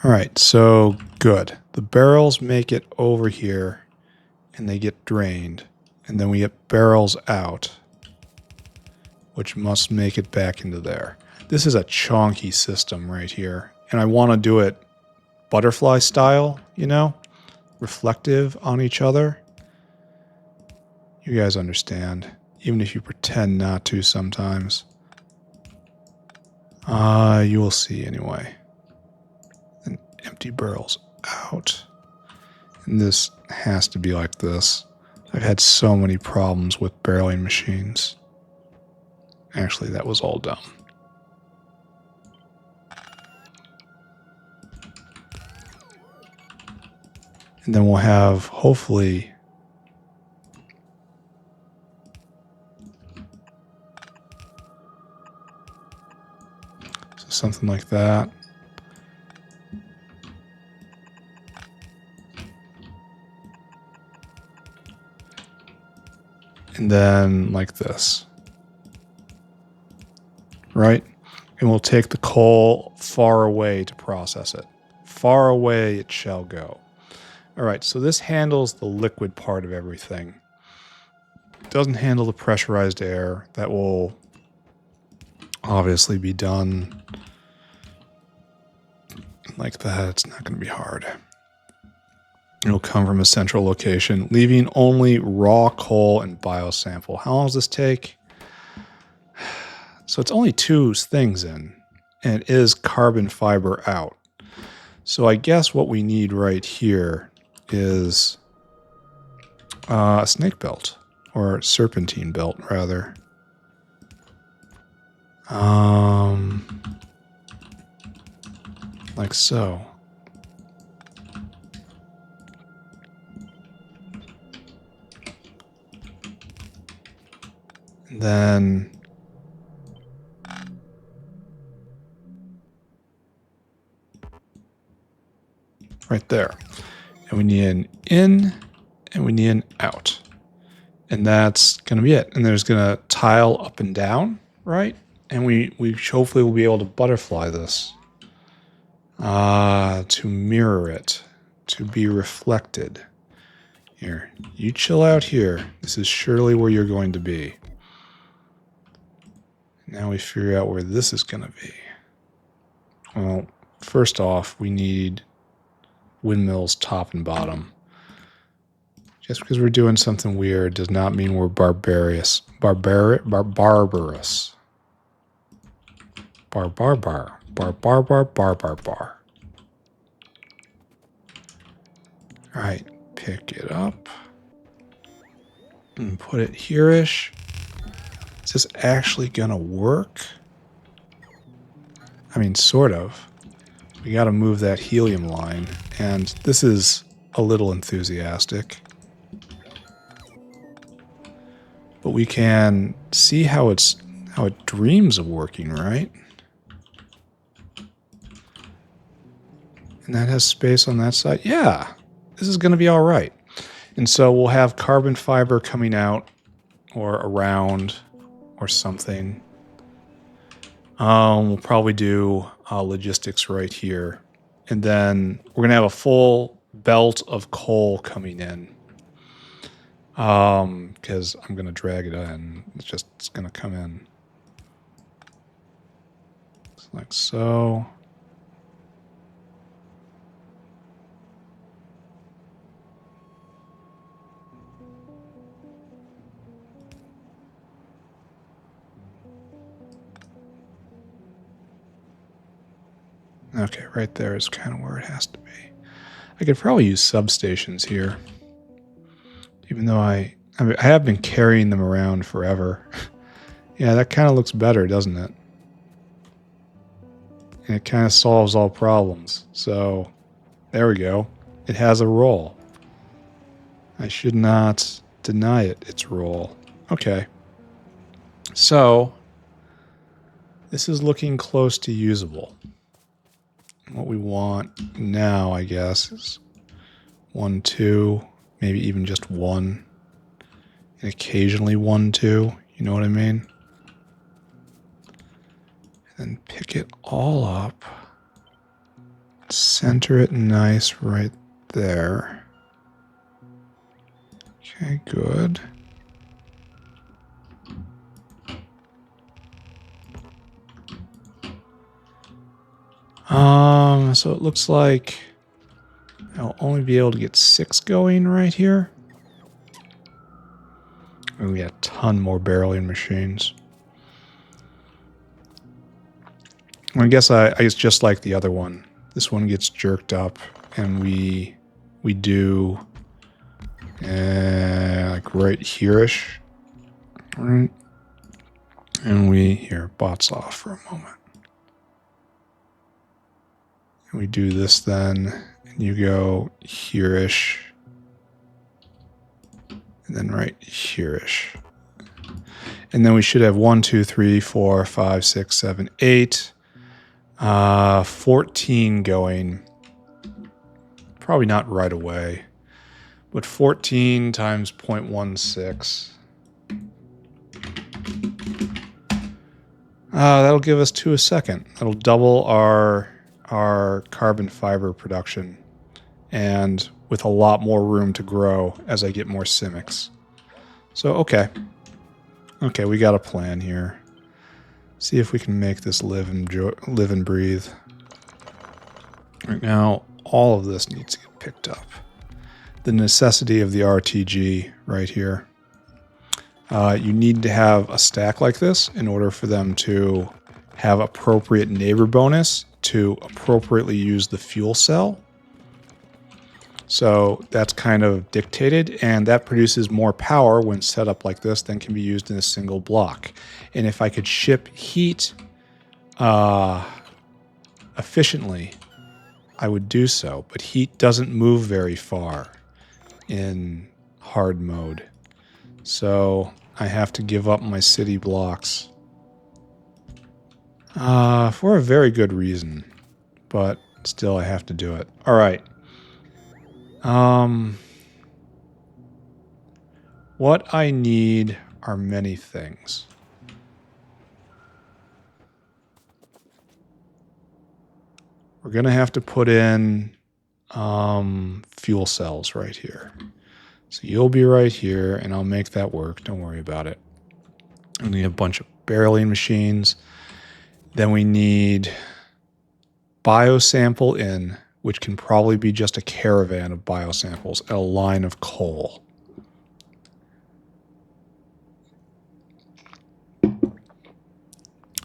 All right, so good. The barrels make it over here, and they get drained. And then we get barrels out, which must make it back into there. This is a chonky system right here. And I want to do it butterfly style, you know, reflective on each other. You guys understand, even if you pretend not to sometimes. You will see anyway. And empty barrels out. And this has to be like this. I've had so many problems with barreling machines. Actually, that was all dumb. And then we'll have, hopefully, so something like that. And then like this. Right? And we'll take the coal far away to process it. Far away it shall go. All right, so this handles the liquid part of everything. It doesn't handle the pressurized air. That will obviously be done like that. It's not going to be hard. It'll come from a central location, leaving only raw coal and biosample. How long does this take? So it's only 2 things in, and it is carbon fiber out. So I guess what we need right here is a snake belt, or serpentine belt, rather. Like so. And then right there. And we need an in, and we need an out. And that's going to be it. And there's going to tile up and down, right? And we hopefully will be able to butterfly this to mirror it, to be reflected. Here, you chill out here. This is surely where you're going to be. Now we figure out where this is going to be. Well, first off, we need windmills top and bottom. Just because we're doing something weird does not mean we're barbarous. Barbarous. Bar. All right, pick it up and put it here-ish. Is this actually gonna work? I mean, sort of. We got to move that helium line, and this is a little enthusiastic. But we can see how it dreams of working, right? And that has space on that side. Yeah, this is going to be all right. And so we'll have carbon fiber coming out or around or something. We'll probably do logistics right here. And then we're going to have a full belt of coal coming in. Because I'm going to drag it in. It's going to come in. Just like so. Okay, right there is kind of where it has to be. I could probably use substations here. Even though I have been carrying them around forever. Yeah, that kind of looks better, doesn't it? And it kind of solves all problems. So, there we go. It has a role. I should not deny it its role. Okay. So, this is looking close to usable. What we want now, I guess, is 1, 2, maybe even just 1. And occasionally 1, 2. You know what I mean? And then pick it all up. Center it nice right there. Okay, good. So it looks like I'll only be able to get 6 going right here. And we got a ton more barreling machines. I guess it's just like the other one. This one gets jerked up, and we do like right here-ish. Right. And here, bots off for a moment. And we do this then, and you go here-ish. And then right here-ish. And then we should have 1, 2, 3, 4, 5, 6, 7, 8. 14 going. Probably not right away. But 14 times 0.16. That'll give us 2 a second. That'll double our carbon fiber production. And with a lot more room to grow as I get more Simiks. So, okay. Okay, we got a plan here. See if we can make this live and breathe. Right now, all of this needs to get picked up. The necessity of the RTG right here. You need to have a stack like this in order for them to have appropriate neighbor bonus to appropriately use the fuel cell. So that's kind of dictated, and that produces more power when set up like this than can be used in a single block. And if I could ship heat efficiently, I would do so. But heat doesn't move very far in hard mode. So I have to give up my city blocks for a very good reason. But still, I have to do it. All right. What I need are many things. We're going to have to put in fuel cells right here. So you'll be right here, and I'll make that work. Don't worry about it. We need a bunch of barreling machines. Then we need biosample in, which can probably be just a caravan of biosamples and a line of coal.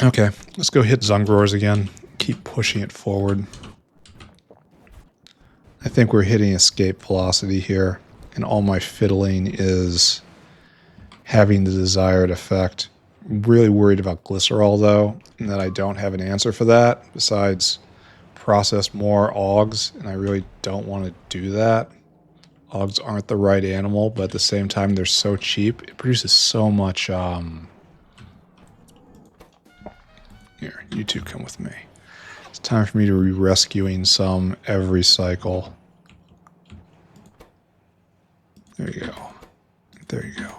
Okay, let's go hit Zungrors again. Keep pushing it forward. I think we're hitting escape velocity here, and all my fiddling is having the desired effect. I'm really worried about glycerol, though, and that I don't have an answer for that besides process more augs, and I really don't want to do that. Augs aren't the right animal, but at the same time, they're so cheap. It produces so much... Here, you two come with me. It's time for me to be rescuing some every cycle. There you go. There you go.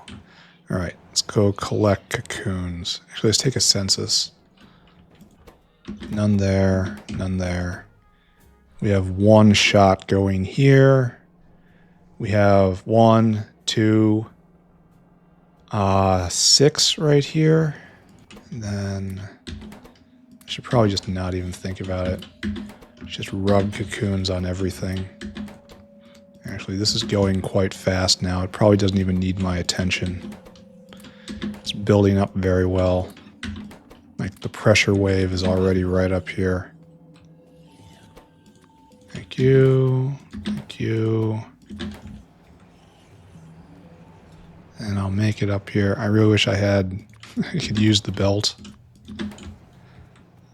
All right, let's go collect cocoons. Actually, let's take a census. None there, none there. We have one shot going here. We have 1, 2, 6 right here. And then I should probably just not even think about it. Just rub cocoons on everything. Actually, this is going quite fast now. It probably doesn't even need my attention. It's building up very well. Like the pressure wave is already right up here. Thank you. Thank you. And I'll make it up here. I really wish I could use the belt.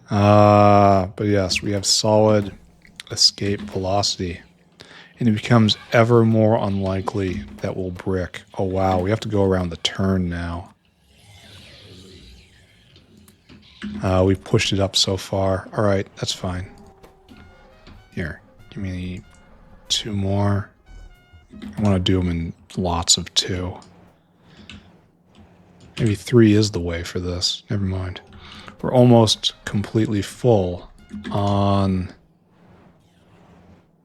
But yes, we have solid escape velocity. And it becomes ever more unlikely that we'll brick. Oh wow, we have to go around the turn now. We've pushed it up so far. Alright, that's fine. Here, give me 2 more. I want to do them in lots of 2. Maybe 3 is the way for this. Never mind. We're almost completely full on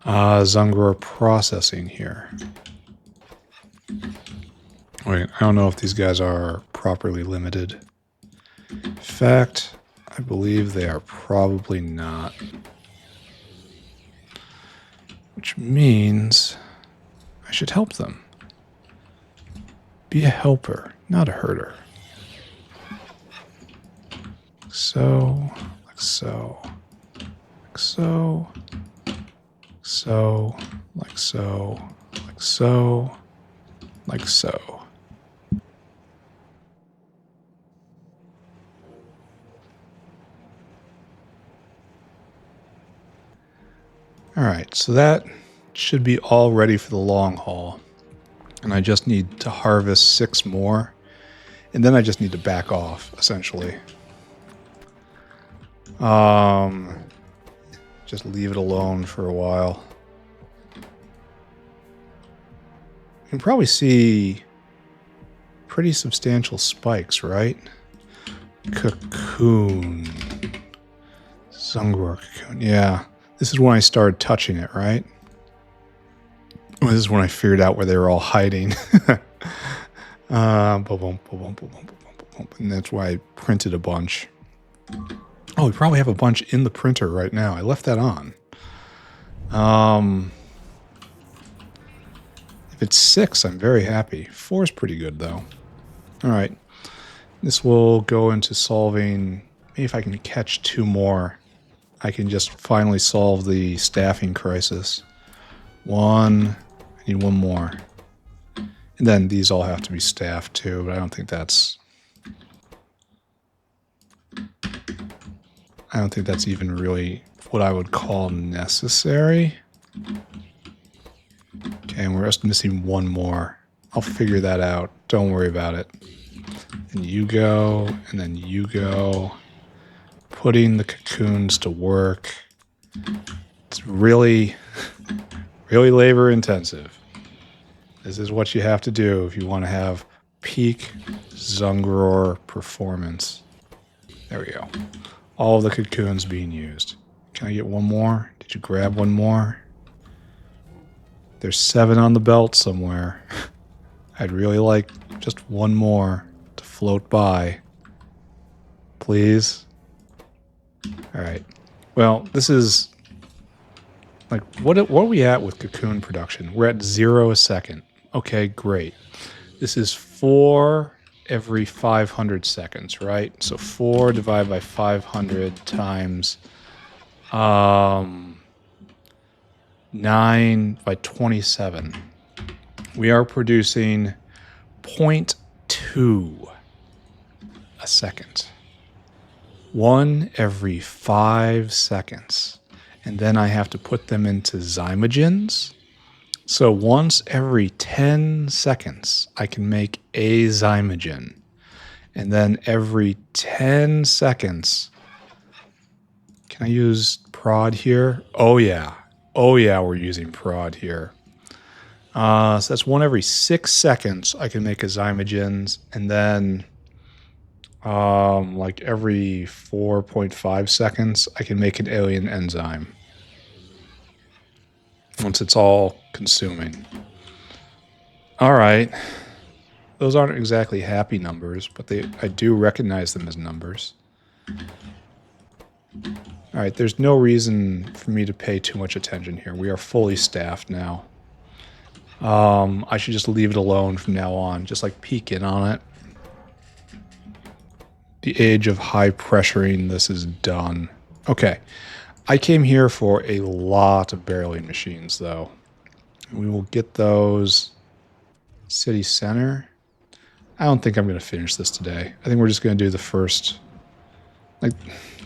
Zungror processing here. Wait, I don't know if these guys are properly limited. In fact, I believe they are probably not. Which means I should help them. Be a helper, not a herder. Like so, like so, like so, so, like so, like so, like so. Alright, so that should be all ready for the long haul. And I just need to harvest 6 more. And then I just need to back off, essentially. Just leave it alone for a while. You can probably see pretty substantial spikes, right? Cocoon. Zungror cocoon. Yeah. This is when I started touching it, right? Well, this is when I figured out where they were all hiding. And that's why I printed a bunch. Oh, we probably have a bunch in the printer right now. I left that on. If it's 6, I'm very happy. 4 is pretty good, though. All right. This will go into solving... Maybe if I can catch 2 more, I can just finally solve the staffing crisis. 1... I need 1 more. And then these all have to be staffed, too, but I don't think that's... I don't think that's even really what I would call necessary. Okay, and we're just missing 1 more. I'll figure that out. Don't worry about it. And you go, and then you go. Putting the cocoons to work. It's really, really labor intensive. This is what you have to do if you want to have peak Zungror performance. There we go. All of the cocoons being used. Can I get 1 more? Did you grab 1 more? There's 7 on the belt somewhere. I'd really like just 1 more to float by. Please? Alright. Well, this is... Like, what are we at with cocoon production? We're at 0 a second. Okay, great. This is 4 every 500 seconds, right? So 4 divided by 500 times 1 9 by 27. We are producing 0.2 a second. 1 every 5 seconds. And then I have to put them into zymogens. So once every 10 seconds, I can make a zymogen. And then every 10 seconds, can I use prod here? Oh yeah. Oh yeah, we're using prod here. So that's 1 every 6 seconds I can make a zymogens. And then like every 4.5 seconds, I can make an alien enzyme. Once it's all consuming. All right. Those aren't exactly happy numbers, but I do recognize them as numbers. All right, there's no reason for me to pay too much attention here. We are fully staffed now. I should just leave it alone from now on, just like peek in on it. The age of high pressuring this is done. Okay, I came here for a lot of barreling machines, though. We will get those city center. I don't think I'm going to finish this today. I think we're just going to do the first... Like,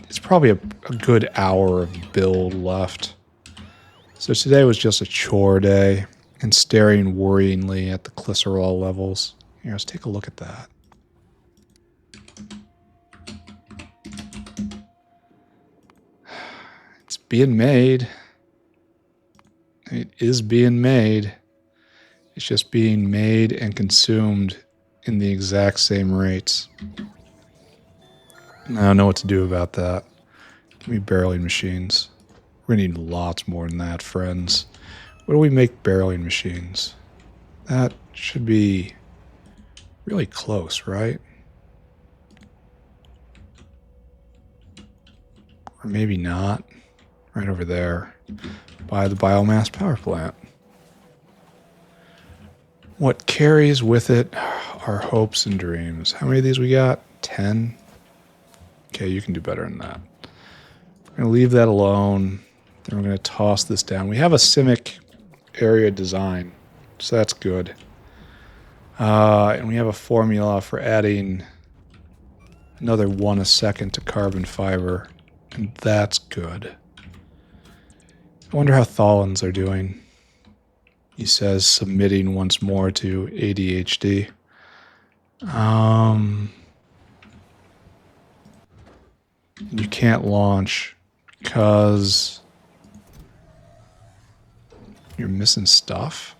it's probably a good hour of build left. So today was just a chore day and staring worryingly at the glycerol levels. Here, let's take a look at that. It's being made. It is being made. It's just being made and consumed in the exact same rates. I don't know what to do about that. Give me barreling machines. We're going to need lots more than that, friends. What do we make barreling machines? That should be really close, right? Or maybe not. Right over there. By the biomass power plant. What carries with it are hopes and dreams. How many of these we got? 10? Okay, you can do better than that. We're going to leave that alone. Then we're going to toss this down. We have a Simik area design, so that's good. And we have a formula for adding another 1 a second to carbon fiber, and that's good. I wonder how Tholins are doing. He says submitting once more to ADHD. You can't launch because you're missing stuff.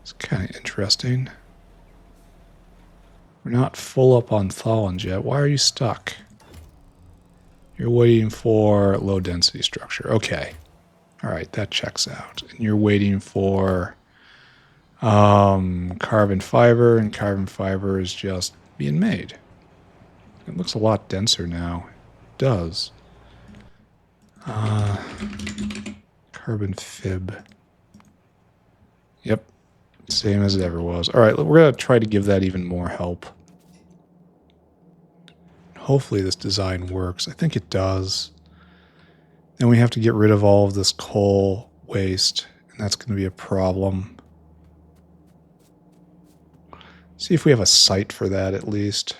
It's kind of interesting. We're not full up on Tholins yet. Why are you stuck? You're waiting for low density structure. Okay. All right, that checks out. And you're waiting for carbon fiber, and carbon fiber is just being made. It looks a lot denser now. It does. Carbon fib. Yep. Same as it ever was. All right, we're going to try to give that even more help. Hopefully this design works. I think it does. Then we have to get rid of all of this coal waste, and that's going to be a problem. See if we have a site for that at least.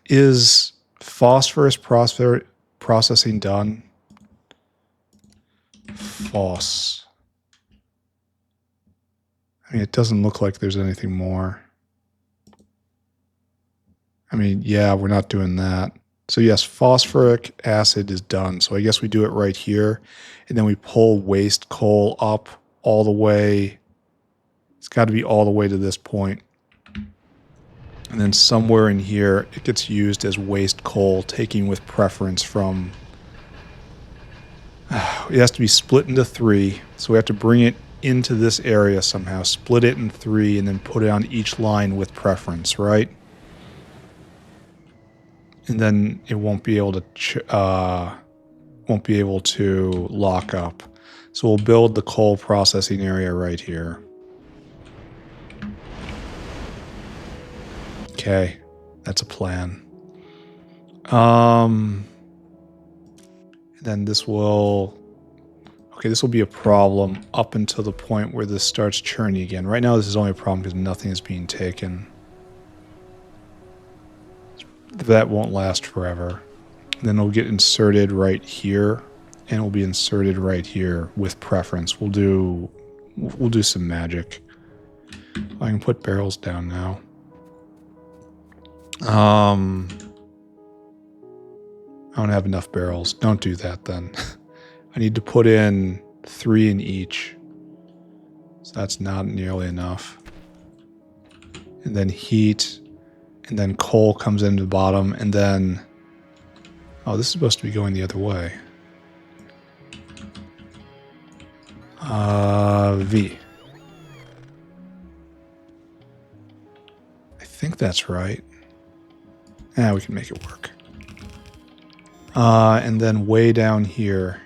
Is phosphorus processing done? Phos. I mean, it doesn't look like there's anything more. I mean, yeah, we're not doing that. So yes, phosphoric acid is done. So I guess we do it right here. And then we pull waste coal up all the way. It's got to be all the way to this point. And then somewhere in here, it gets used as waste coal, taking with preference from... It has to be split into 3. So we have to bring it into this area somehow, split it in 3, and then put it on each line with preference, right? And then it won't be able to lock up. So we'll build the coal processing area right here. Okay, that's a plan. Then this will... Okay, this will be a problem up until the point where this starts churning again. Right now, this is only a problem because nothing is being taken. That won't last forever. Then it'll get inserted right here, and it'll be inserted right here with preference. We'll do some magic. I can put barrels down now. I don't have enough barrels. Don't do that then. I need to put in 3 in each. So that's not nearly enough. And then heat. And then coal comes into the bottom. And then... Oh, this is supposed to be going the other way. V. I think that's right. Yeah, we can make it work. And then way down here,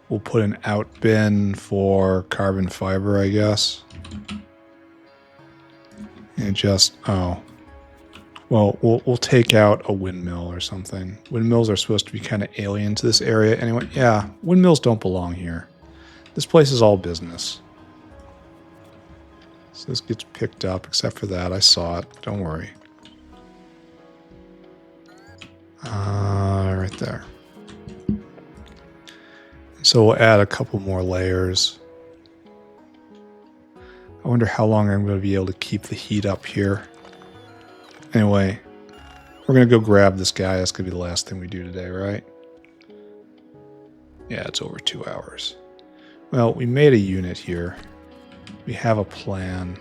we'll put an out bin for carbon fiber, I guess. And just, oh. Well, we'll take out a windmill or something. Windmills are supposed to be kind of alien to this area. Anyway, yeah, windmills don't belong here. This place is all business. So this gets picked up, except for that. I saw it. Don't worry. Right there. So we'll add a couple more layers. I wonder how long I'm going to be able to keep the heat up here. Anyway, we're going to go grab this guy. That's going to be the last thing we do today, right? Yeah, it's over 2 hours. Well, we made a unit here. We have a plan.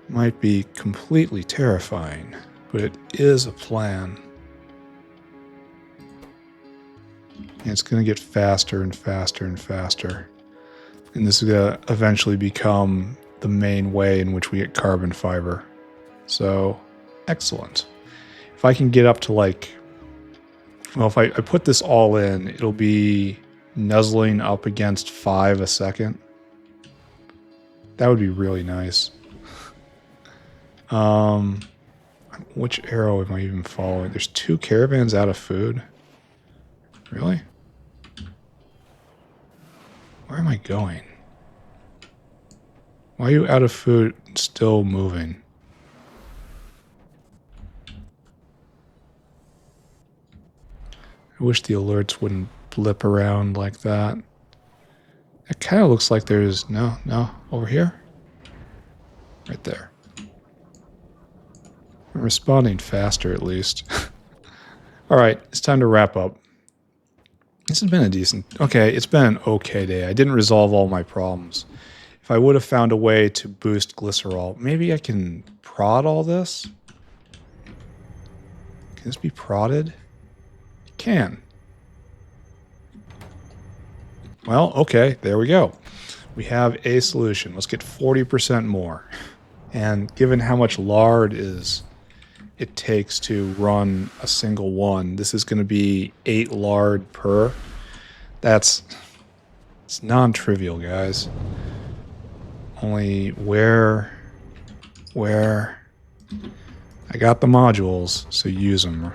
Might be completely terrifying, but it is a plan. And it's going to get faster and faster and faster. And this is going to eventually become the main way in which we get carbon fiber. So, excellent. If I can get up to like... Well, if I put this all in, it'll be nuzzling up against 5 a second. That would be really nice. Which arrow am I even following? There's 2 caravans out of food. Really? Where am I going? Why are you out of food still moving? I wish the alerts wouldn't blip around like that. It kind of looks like there's... No, over here? Right there. I'm responding faster, at least. Alright, it's time to wrap up. This has been a decent... Okay, it's been an okay day. I didn't resolve all my problems. If I would have found a way to boost glycerol, maybe I can prod all this? Can this be prodded? It can. Well, okay, there we go. We have a solution. Let's get 40% more. And given how much lard it takes to run a single one, this is going to be 8 lard per. It's non-trivial, guys. Only where I got the modules, so use them.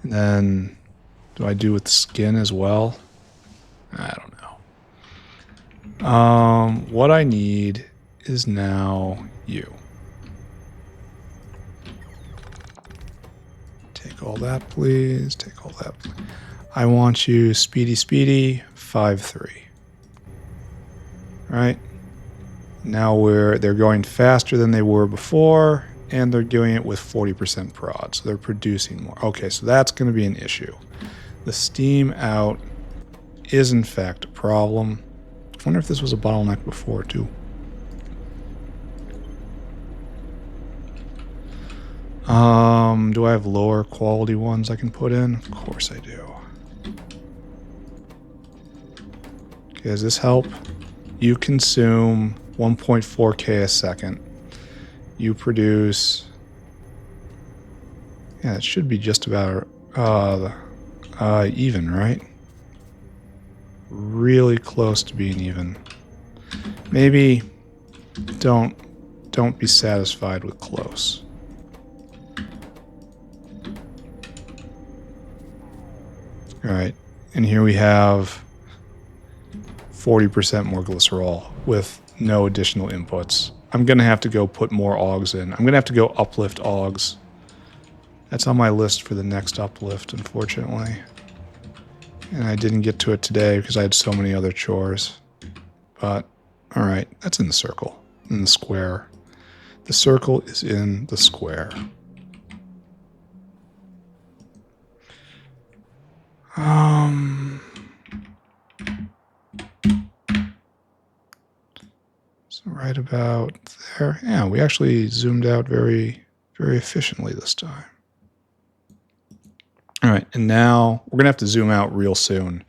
And then, do I do with skin as well? I don't know. What I need is now you. Take all that, please. Take all that, please. I want you speedy, 5-3. Right? Now they're going faster than they were before, and they're doing it with 40% prod, so they're producing more. Okay, so that's going to be an issue. The steam out is in fact a problem. I wonder if this was a bottleneck before too. Do I have lower quality ones I can put in? Of course I do. Okay, does this help? You consume 1.4K a second. You produce... Yeah, it should be just about even, right? Really close to being even. Maybe don't don't be satisfied with close. All right, and here we have 40% more glycerol with no additional inputs. I'm going to have to go put more augs in. I'm going to have to go uplift augs. That's on my list for the next uplift, unfortunately. And I didn't get to it today because I had so many other chores. But, all right, that's in the circle, in the square. The circle is in the square. So right about there. Yeah, we actually zoomed out very, very efficiently this time. All right, and now we're going to have to zoom out real soon.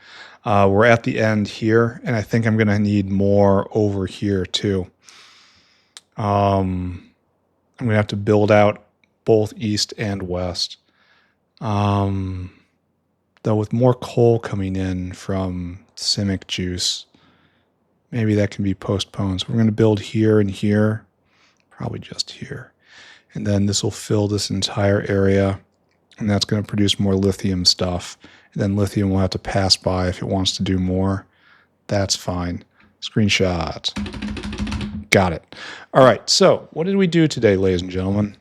We're at the end here, and I think I'm going to need more over here too. I'm going to have to build out both east and west. Though with more coal coming in from Simik juice, maybe that can be postponed. So we're going to build here and here, probably just here. And then this will fill this entire area, and that's going to produce more lithium stuff. And then lithium will have to pass by if it wants to do more. That's fine. Screenshot. Got it. All right, so what did we do today, ladies and gentlemen?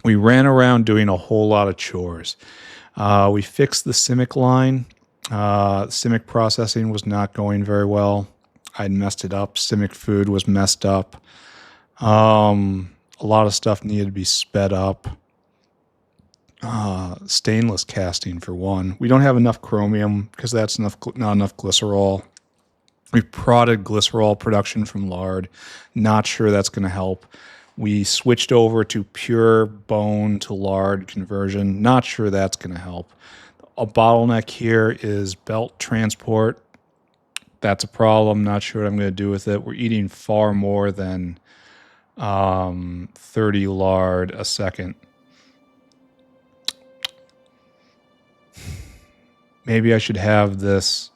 We ran around doing a whole lot of chores. We fixed the Simik line. Simik processing was not going very well. I'd messed it up. Simik food was messed up. A lot of stuff needed to be sped up. Stainless casting for one. We don't have enough chromium because that's not enough glycerol. We prodded glycerol production from lard. Not sure that's going to help. We switched over to pure bone to lard conversion. Not sure that's going to help. A bottleneck here is belt transport. That's a problem. Not sure what I'm going to do with it. We're eating far more than 30 lard a second. Maybe I should have this.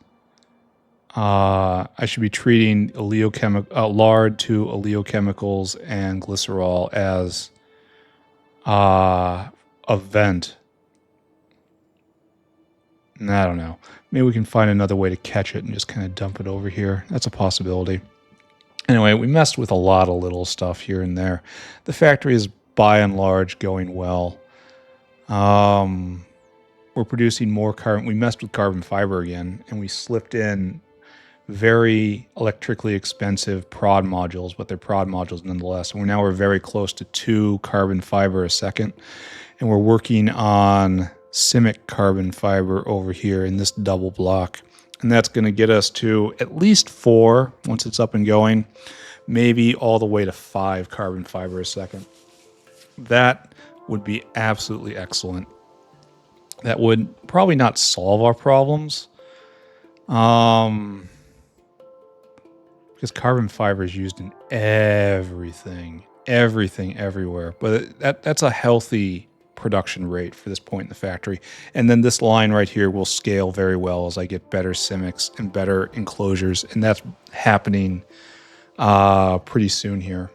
I should be treating lard to oleochemicals and glycerol as a vent. And I don't know. Maybe we can find another way to catch it and just kind of dump it over here. That's a possibility. Anyway, we messed with a lot of little stuff here and there. The factory is by and large going well. We're producing more carbon. We messed with carbon fiber again, and we slipped in very electrically expensive prod modules, but they're prod modules nonetheless. And we're very close to 2 carbon fiber a second. And we're working on Simik carbon fiber over here in this double block. And that's going to get us to at least 4 once it's up and going, maybe all the way to 5 carbon fiber a second. That would be absolutely excellent. That would probably not solve our problems. Because carbon fiber is used in everything, everywhere. But that's a healthy production rate for this point in the factory. And then this line right here will scale very well as I get better Simics and better enclosures. And that's happening pretty soon here.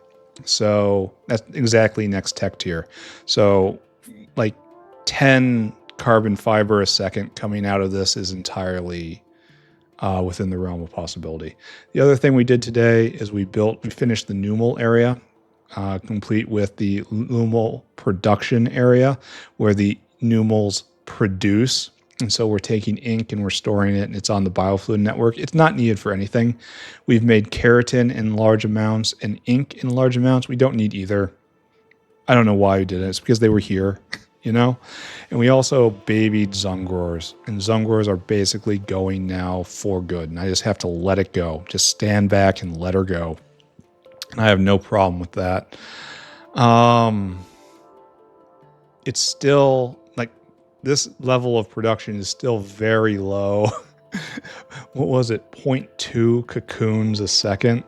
So that's exactly next tech tier. So like 10 carbon fiber a second coming out of this is entirely within the realm of possibility. The other thing we did today is we finished the Numal area, complete with the Numal production area where the Numals produce. And so we're taking ink and we're storing it, and it's on the biofluid network. It's not needed for anything. We've made keratin in large amounts and ink in large amounts. We don't need either. I don't know why we did it. It's because they were here. You know, and we also babied Zungrors, and Zungrors are basically going now for good. And I just have to let it go. Just stand back and let her go. And I have no problem with that. It's still like this level of production is still very low. What was it? 0.2 cocoons a second,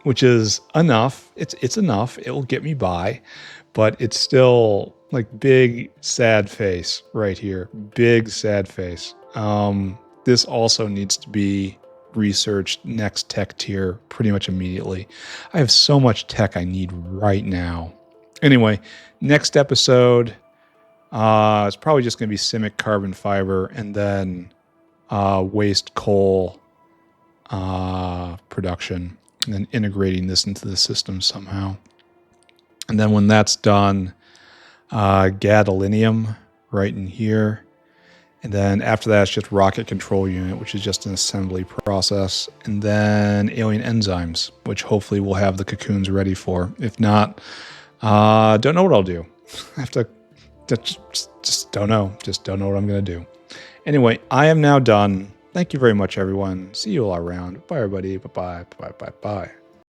which is enough. It's enough. It will get me by, but it's still like big sad face right here. Big sad face. This also needs to be research next tech tier pretty much immediately. I have so much tech I need right now. Anyway, next episode, it's probably just going to be Simik Carbon Fiber and then waste coal production, and then integrating this into the system somehow. And then when that's done, gadolinium right in here. And then after that, it's just rocket control unit, which is just an assembly process. And then alien enzymes, which hopefully we'll have the cocoons ready for. If not, don't know what I'll do. I have to just don't know. Just don't know what I'm going to do. Anyway, I am now done. Thank you very much, everyone. See you all around. Bye, everybody. Bye-bye. Bye-bye. Bye.